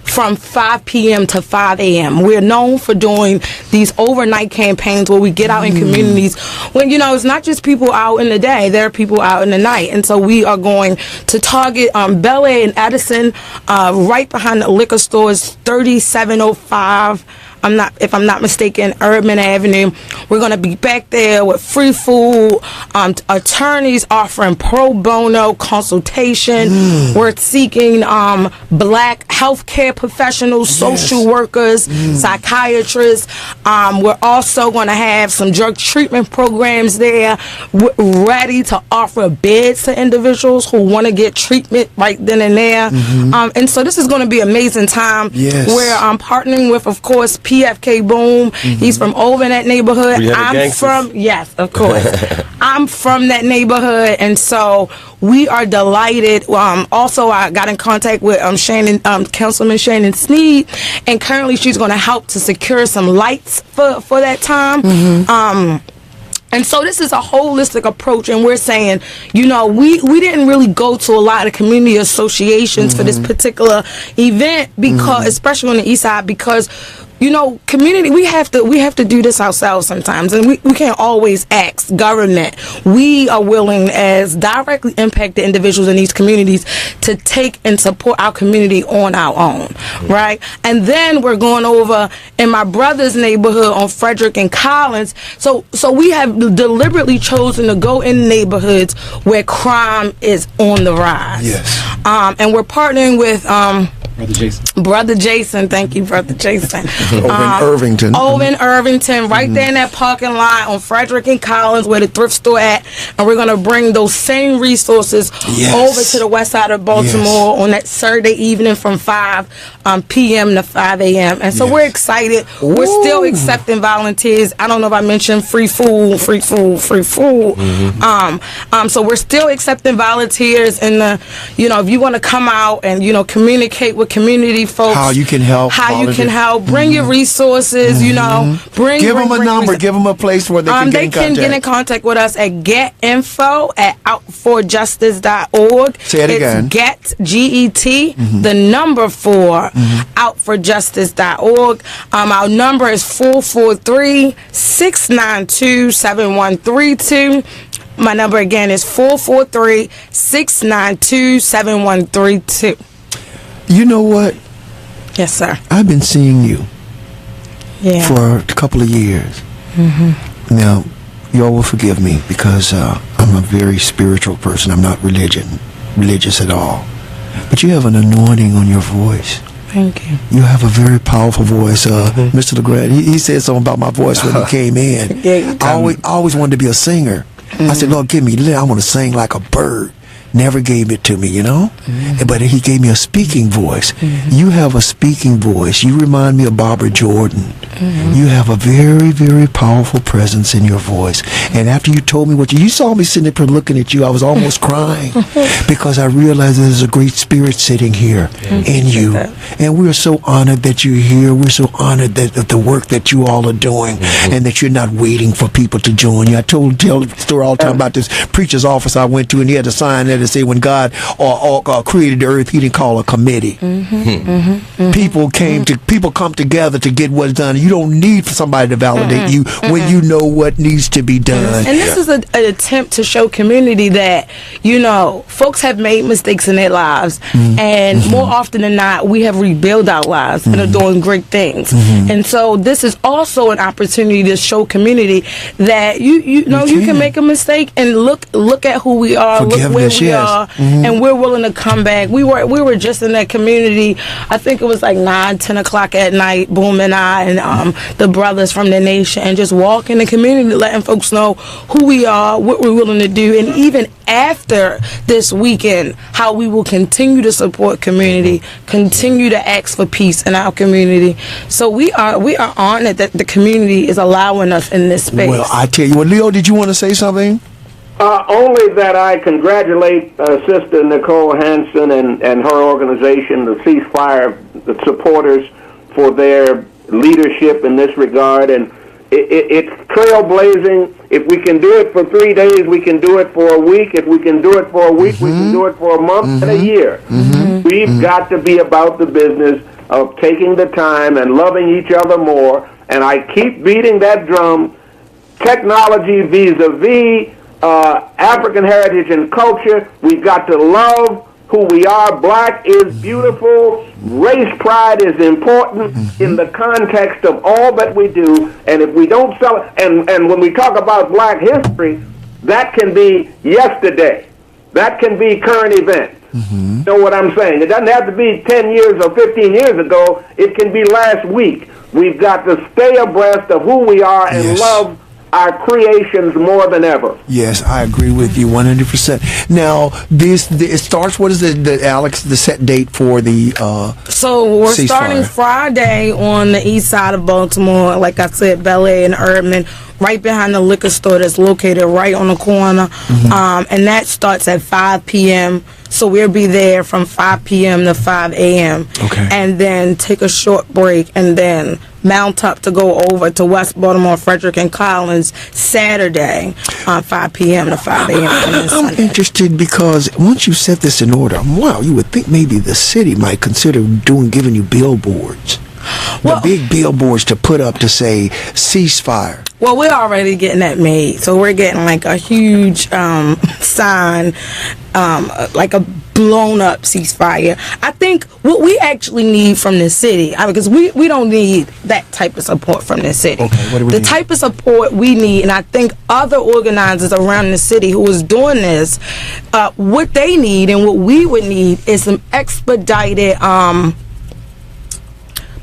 from 5 p.m. to 5 a.m. We're known for doing these overnight campaigns where we get out in communities when, it's not just people out in the day, there are people out in the night. And so we are going to target Bel Air and Edison, right behind the liquor stores, 3705. If I'm not mistaken, Urban Avenue. We're going to be back there with free food, attorneys offering pro bono consultation. We're seeking black healthcare professionals, social workers, psychiatrists. We're also going to have some drug treatment programs there, ready to offer beds to individuals who want to get treatment right then and there. And so this is going to be an amazing time. We're partnering with, of course, PFK Boom. He's from over in that neighborhood. I'm from, yes, of course. I'm from that neighborhood, and so we are delighted. Also, I got in contact with Councilman Shannon Sneed, and currently she's going to help to secure some lights for that time. And so this is a holistic approach, and we're saying, we didn't really go to a lot of community associations for this particular event because, especially on the East Side, because community, we have to do this ourselves sometimes, and we can't always ask government. We are willing, as directly impacted individuals in these communities, to take and support our community on our own, right? And then we're going over in my brother's neighborhood on Frederick and Collins. So we have deliberately chosen to go in neighborhoods where crime is on the rise. And we're partnering with Brother Jason, thank you, Brother Jason. Over in Irvington. Over in Irvington, right there in that parking lot on Frederick and Collins where the thrift store at. And we're going to bring those same resources over to the west side of Baltimore on that Saturday evening from 5 p.m. to 5 a.m. And so we're excited. We're still accepting volunteers. I don't know if I mentioned free food. So we're still accepting volunteers. And, if you want to come out and, communicate with community folks, how you can help, bring your resources, give them a number, give them a place where they can get in contact with us at getinfo@outforjustice.org. Say it again. It's get, G-E-T, the number 4, outforjustice.org. Our number is 443-692-7132. My number again is 443-692-7132. You know what? Yes, sir. I've been seeing you for a couple of years. Now, y'all will forgive me because I'm a very spiritual person. I'm not religious at all. But you have an anointing on your voice. Thank you. You have a very powerful voice. Mr. LeGrand, he said something about my voice when he came in. I always wanted to be a singer. I said, Lord, give me, I want to sing like a bird. Never gave it to me, but he gave me a speaking voice. You have a speaking voice. You remind me of Barbara Jordan. You have a very, very powerful presence in your voice. And after you told me what you saw me sitting there looking at you, I was almost crying because I realized there's a great spirit sitting here in you. And we're so honored that you're here. We're so honored that the work that you all are doing and that you're not waiting for people to join you. I tell the story all the time about this preacher's office I went to, and he had a sign that they say when God created the earth, He didn't call a committee. People come together to get what's done. You don't need for somebody to validate you when you know what needs to be done. And this is an attempt to show community that, you know, folks have made mistakes in their lives, and more often than not, we have rebuilt our lives and are doing great things. And so this is also an opportunity to show community that you know you can make a mistake and look at who we are, look where we are, and we're willing to come back. We were just in that community. I think it was like 9-10 o'clock at night. Boom and I and the brothers from the nation, and just walk in the community, letting folks know who we are, what we're willing to do, and even after this weekend, how we will continue to support community, continue to ask for peace in our community. So we are honored that the community is allowing us in this space. Well, I tell you what, Leo, did you want to say something? Only that I congratulate Sister Nicole Henderson and her organization, the Ceasefire supporters, for their leadership in this regard. And it's trailblazing. If we can do it for 3 days, we can do it for a week. If we can do it for a week, we can do it for a month and a year. We've got to be about the business of taking the time and loving each other more. And I keep beating that drum. Technology vis-a-vis African heritage and culture. We've got to love who we are. Black is beautiful. Race pride is important in the context of all that we do. And if we don't sell it, and when we talk about black history, that can be yesterday. That can be current events. You know what I'm saying? It doesn't have to be 10 years or 15 years ago. It can be last week. We've got to stay abreast of who we are and love our creations more than ever. Yes, I agree with you 100%. Now, it starts. What is Alex, the set date for the? So we're starting Friday on the east side of Baltimore. Like I said, Bel Air and Erdman, right behind the liquor store that's located right on the corner, and that starts at 5 p.m. So we'll be there from 5 p.m. to 5 a.m. Okay. And then take a short break and then mount up to go over to West Baltimore, Frederick, and Collins Saturday, 5 p.m. to 5 a.m. I'm interested because once you set this in order, you would think maybe the city might consider giving you billboards. The big billboards to put up to say ceasefire. Well, we're already getting that made. So we're getting like a huge sign, like a blown up ceasefire. I think what we actually need from the city, because we don't need that type of support from the city. Okay, what do we need? The type of support we need, and I think other organizers around the city who is doing this, what they need and what we would need is some expedited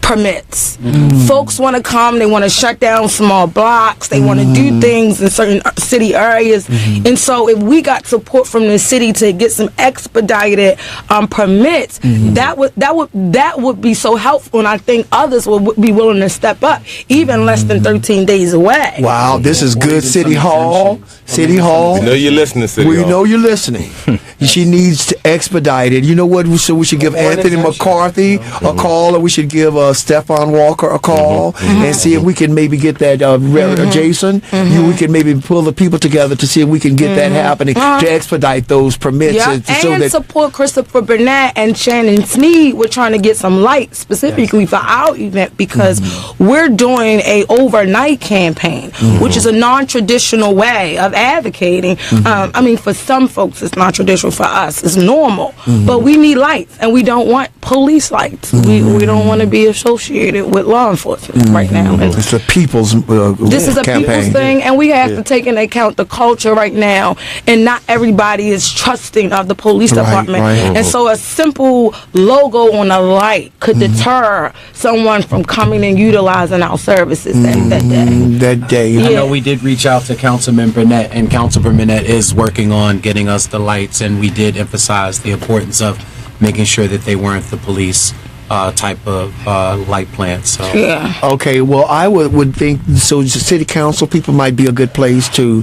permits. Folks want to come, they want to shut down small blocks, they want to do things in certain city areas, and so if we got support from the city to get some expedited permits, that would be so helpful, and I think others would be willing to step up, even less than 13 days away. Wow, this is good. City Hall. We know you're listening, City Hall. We know you're listening. She needs to expedite it. You know what? So we should give Anthony McCarthy a call, or we should give Stephon Walker a call and see if we can maybe get that Jason. We can maybe pull the people together to see if we can get that happening to expedite those permits. And support Christopher Burnett and Shannon Sneed. We're trying to get some lights specifically for our event because we're doing a overnight campaign, which is a non-traditional way of advocating. I mean, for some folks it's not traditional. For us it's normal, but we need lights, and we don't want police lights. We don't want to be associated with law enforcement right now. It's a people's this is a campaign. people's thing, and we have to take into account the culture right now, and not everybody is trusting of the police department. And so a simple logo on a light could deter someone from coming and utilizing our services that day. I know we did reach out to Councilman Burnett, and Councilman Burnett is working on getting us the lights, and we did emphasize the importance of making sure that they weren't the police type of light plant. So Okay, well, I would think so. The city council people might be a good place to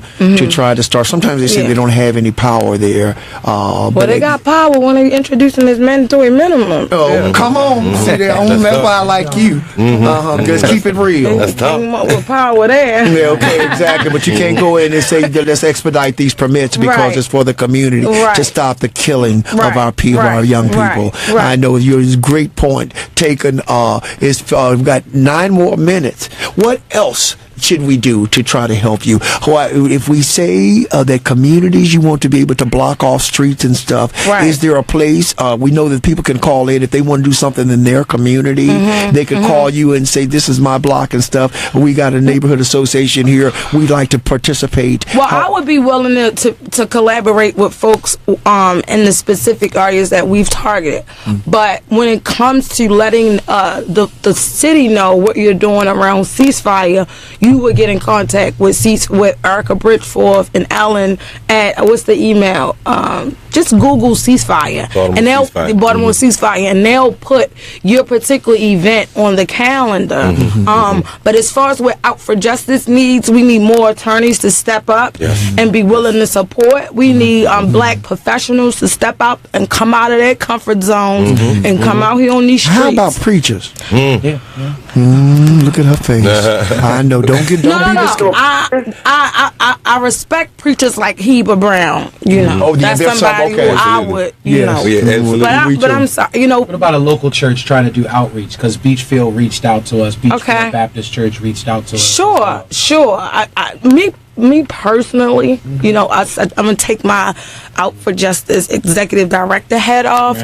try to start. Sometimes they say they don't have any power there. Well, they got power when they introducing this mandatory minimum. Oh, come on! See, that's why I like you. Just keep it real. That's tough. With power there. Yeah, okay, exactly. But you can't go in and say let's expedite these permits because it's for the community to stop the killing of our people, our young people. I know you're a great point taken. We've got 9 more minutes. What else should we do to try to help you? If we say that communities, you want to be able to block off streets and stuff, is there a place? We know that people can call in if they want to do something in their community. They could call you and say, this is my block and stuff. We got a neighborhood association here. We'd like to participate. Well, I would be willing to collaborate with folks in the specific areas that we've targeted. But when it comes to letting the city know what you're doing around ceasefire, you would get in contact with Erica Bridgeforth and Ellen at what's the email? Just Google ceasefire, Baltimore ceasefire, and they'll put your particular event on the calendar. But as far as what Out for Justice needs, we need more attorneys to step up and be willing to support. We need black professionals to step up and come out of their comfort zones and come out here on these streets. How about preachers? Look at her face. I know. Don't be discouraged. I respect preachers like Heber Brown. You know, that's somebody who I would. You know, but I'm sorry. You know, what about a local church trying to do outreach? Because Beachfield reached out to us. Beachfield Baptist Church reached out to us. Sure. Me personally, you know, I'm gonna take my Out for Justice executive director head off.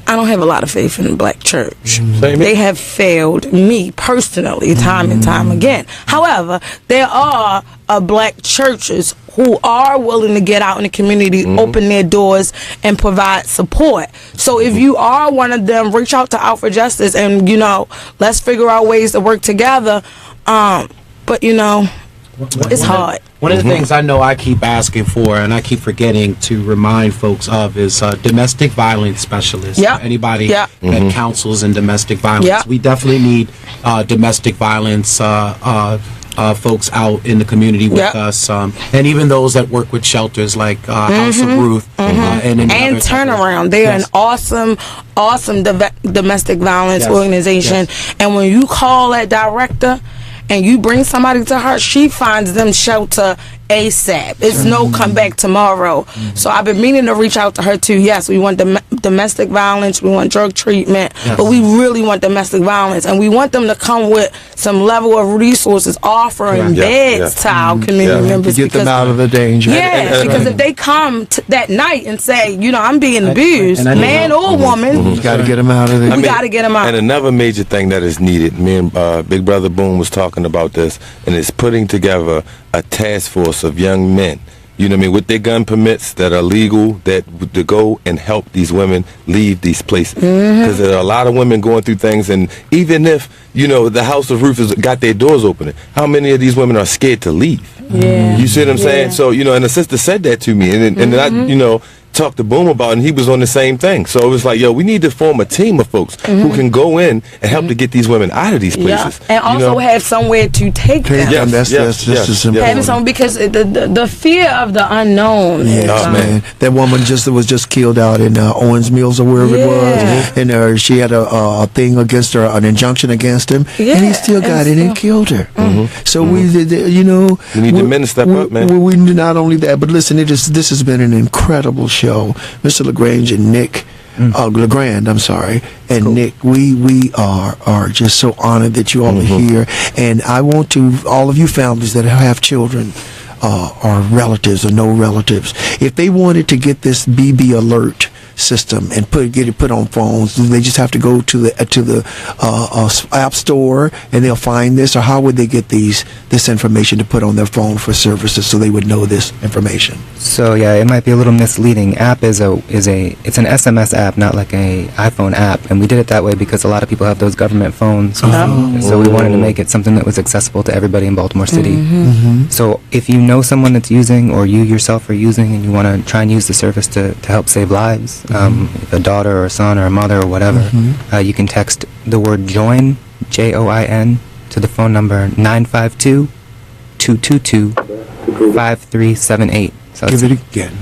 I don't have a lot of faith in the black church. They have failed me personally time and time again. However, there are black churches who are willing to get out in the community, open their doors, and provide support. So if you are one of them, reach out to Out for Justice and, you know, let's figure out ways to work together. But, you know, it's hard. One of the things I know I keep asking for, and I keep forgetting to remind folks of, is domestic violence specialists. Anybody that counsels in domestic violence. We definitely need domestic violence folks out in the community with us, and even those that work with shelters like House of Ruth and Turnaround. They are an awesome domestic violence organization. And when you call that director and you bring somebody to her, she finds them shelter ASAP. It's no come back tomorrow. So I've been meaning to reach out to her too. Yes, we want domestic violence, we want drug treatment, but we really want domestic violence, and we want them to come with some level of resources, offering beds to our community members. To get them out of the danger. Because if they come that night and say, you know, I'm being abused, man or woman, got to get them out of there. We got to get them out. And another major thing that is needed, me and Big Brother Boone was talking about this, and it's putting together a task force of young men, you know what I mean, with their gun permits that are legal, that to go and help these women leave these places. Because there are a lot of women going through things, and even if, you know, the House of Ruth has got their doors open, how many of these women are scared to leave? You see what I'm saying? So, you know, and the sister said that to me, and then I, you know, talked to Boom about it, and he was on the same thing. So it was like, yo, we need to form a team of folks who can go in and help to get these women out of these places. And also have somewhere to take them. That's important. Having someone, because the fear of the unknown. Man. That woman was just killed out in Owens Mills or wherever it was. And she had a thing against her, an injunction against him. And he still got in and killed her. So we need the men to step up, man. We not only that, but listen, this has been an incredible show. Mr. LaGrange and Nick, LeGrand, I'm sorry, and Nick, we are just so honored that you all are here. And I want to, all of you families that have children, or relatives or no relatives, if they wanted to get this BB alert system and get it put on phones, they just have to go to the app store and they'll find this, or how would they get this information to put on their phone for services so they would know this information? So yeah, it might be a little misleading. App it's an SMS app, not like a iPhone app, and we did it that way because a lot of people have those government phones. So we wanted to make it something that was accessible to everybody in Baltimore City. So if you know someone that's using, or you yourself are using, and you want to try and use the service to help save lives, a daughter or a son or a mother or whatever, you can text the word JOIN, JOIN, to the phone number 952-222-5378. So Give it again.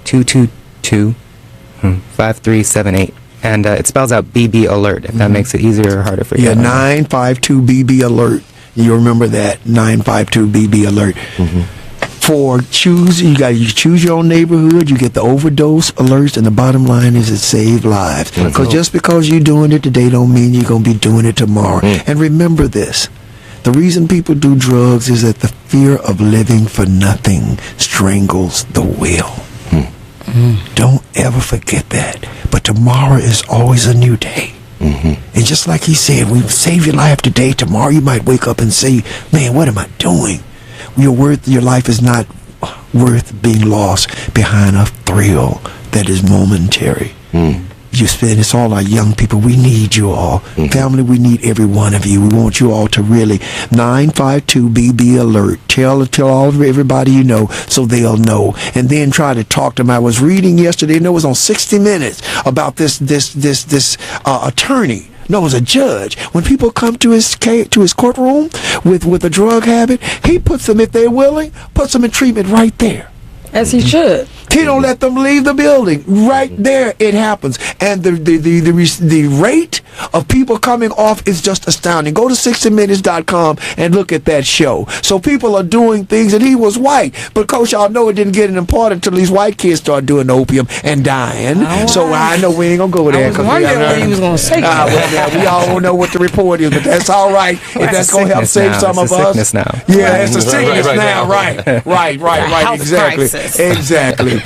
952-222-5378. And it spells out BB Alert, if that makes it easier or harder for you. Yeah, 952 BB Alert. You remember that, 952 BB Alert. For you choose your own neighborhood, you get the overdose alerts, and the bottom line is it saves lives. Because just because you're doing it today don't mean you're going to be doing it tomorrow. And remember this, the reason people do drugs is that the fear of living for nothing strangles the will. Don't ever forget that. But tomorrow is always a new day. And just like he said, we save your life today. Tomorrow you might wake up and say, man, what am I doing? Your life is not worth being lost behind a thrill that is momentary. It's all our young people. We need you all. Family, we need every one of you. We want you all to really 952 BB Alert. Tell everybody you know so they'll know. And then try to talk to them. I was reading yesterday, and it was on 60 Minutes about this attorney. No, it was a judge. When people come to his courtroom with a drug habit, he puts them, if they're willing, puts them in treatment right there. As he should. He don't let them leave the building. Right there, it happens. And the rate of people coming off is just astounding. Go to 60minutes.com and look at that show. So people are doing things, and he was white. But, Coach, y'all know it didn't get important until these white kids started doing opium and dying. So I know we ain't going to go there. I was wondering what he was going to say. We all don't know what the report is, but that's all right. If that's going to help save some of us. It's a sickness now. Yeah, it's a sickness now. Right. Exactly. Exactly.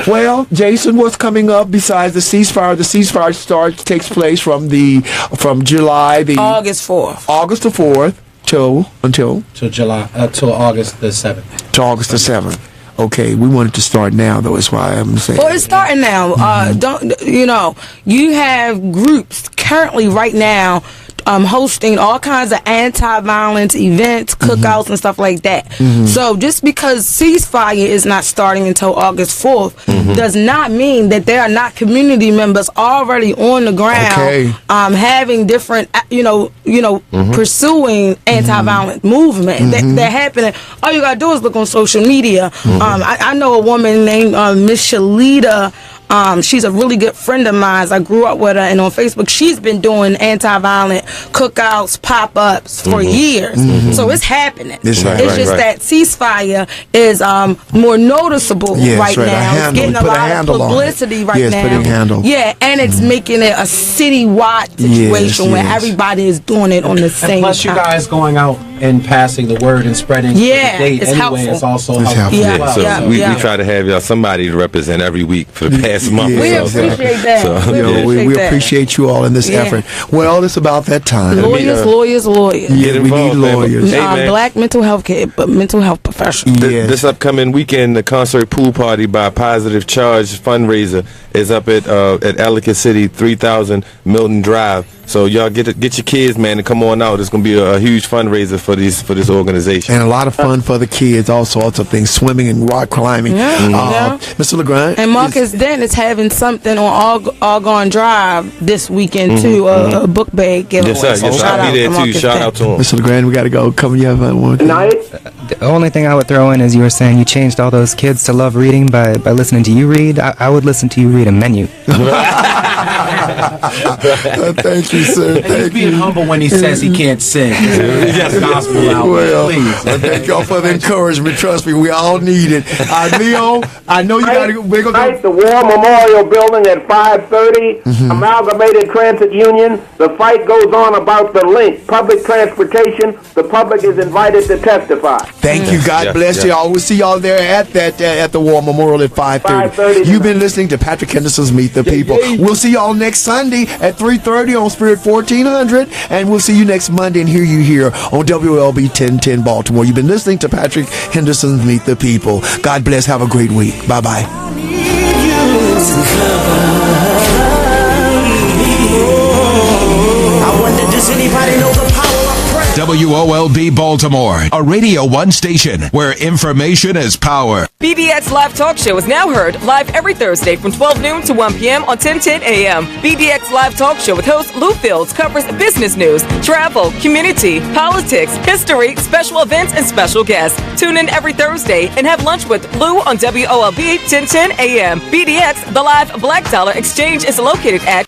Well, Jason, what's coming up besides the ceasefire? The ceasefire takes place from July August 4th. August the 4th till August the 7th. To August the 7th. Okay, we wanted to start now, though. Is why I'm saying. Well, it's starting now. You have groups currently right now hosting all kinds of anti-violence events, cookouts, and stuff like that. So just because ceasefire is not starting until August 4th does not mean that there are not community members already on the ground having different, pursuing anti-violent movement. They're happening. All you gotta do is look on social media. I know a woman named Miss Shalita. She's a really good friend of mine. I grew up with her, and on Facebook, she's been doing anti-violent cookouts, pop-ups for years. So it's happening. It's just that ceasefire is more noticeable right now. It's getting a lot of publicity right now. Yeah, and it's making it a citywide situation where everybody is doing it on the same plus time. You guys going out and passing the word and spreading the date it's anyway, helpful. it's also helpful. We try to have y'all somebody to represent every week for the past month. We appreciate that. We appreciate you all in this effort. Well, it's about that time. Lawyers. Yeah, we need lawyers. Black mental health professionals. This upcoming weekend, the concert pool party by Positive Charge fundraiser is up at Ellicott City, 3000 Milton Drive. So y'all get your kids, man, and come on out. It's gonna be a huge fundraiser for this organization, and a lot of fun for the kids. All sorts of things, swimming and rock climbing. Mr. LeGrand and Marcus Dent is having something on Argonne Drive this weekend too. A book bag giveaway. Yes, sir. I'll be there too. Shout out to him, Mr. LeGrand. We got to go. Come, you have one thing. The only thing I would throw in is you were saying you changed all those kids to love reading by listening to you read. I would listen to you read a menu. Thank you, sir. He's being humble when he says he can't sing. Gospel album, please. Thank y'all for the encouragement. Trust me, we all need it. Leo, I know you got to go. The War Memorial Building at 5:30. Amalgamated Transit Union. The fight goes on about the link. Public transportation. The public is invited to testify. Thank you. God bless you all. We'll see y'all there at the War Memorial at 5:30. You've been listening to Patrick Henderson's Meet the People. We'll see y'all next Sunday at 3:30 on Spirit 1400, and we'll see you next Monday and hear you here on WOLB 1010 Baltimore. You've been listening to Patrick Henderson's Meet the People. God bless. Have a great week. Bye bye. WOLB Baltimore, a Radio 1 station where information is power. BDX Live Talk Show is now heard live every Thursday from 12 noon to 1 p.m. on 1010 a.m. BDX Live Talk Show with host Lou Fields covers business news, travel, community, politics, history, special events, and special guests. Tune in every Thursday and have lunch with Lou on WOLB 1010 a.m. BDX, the live Black Dollar Exchange, is located at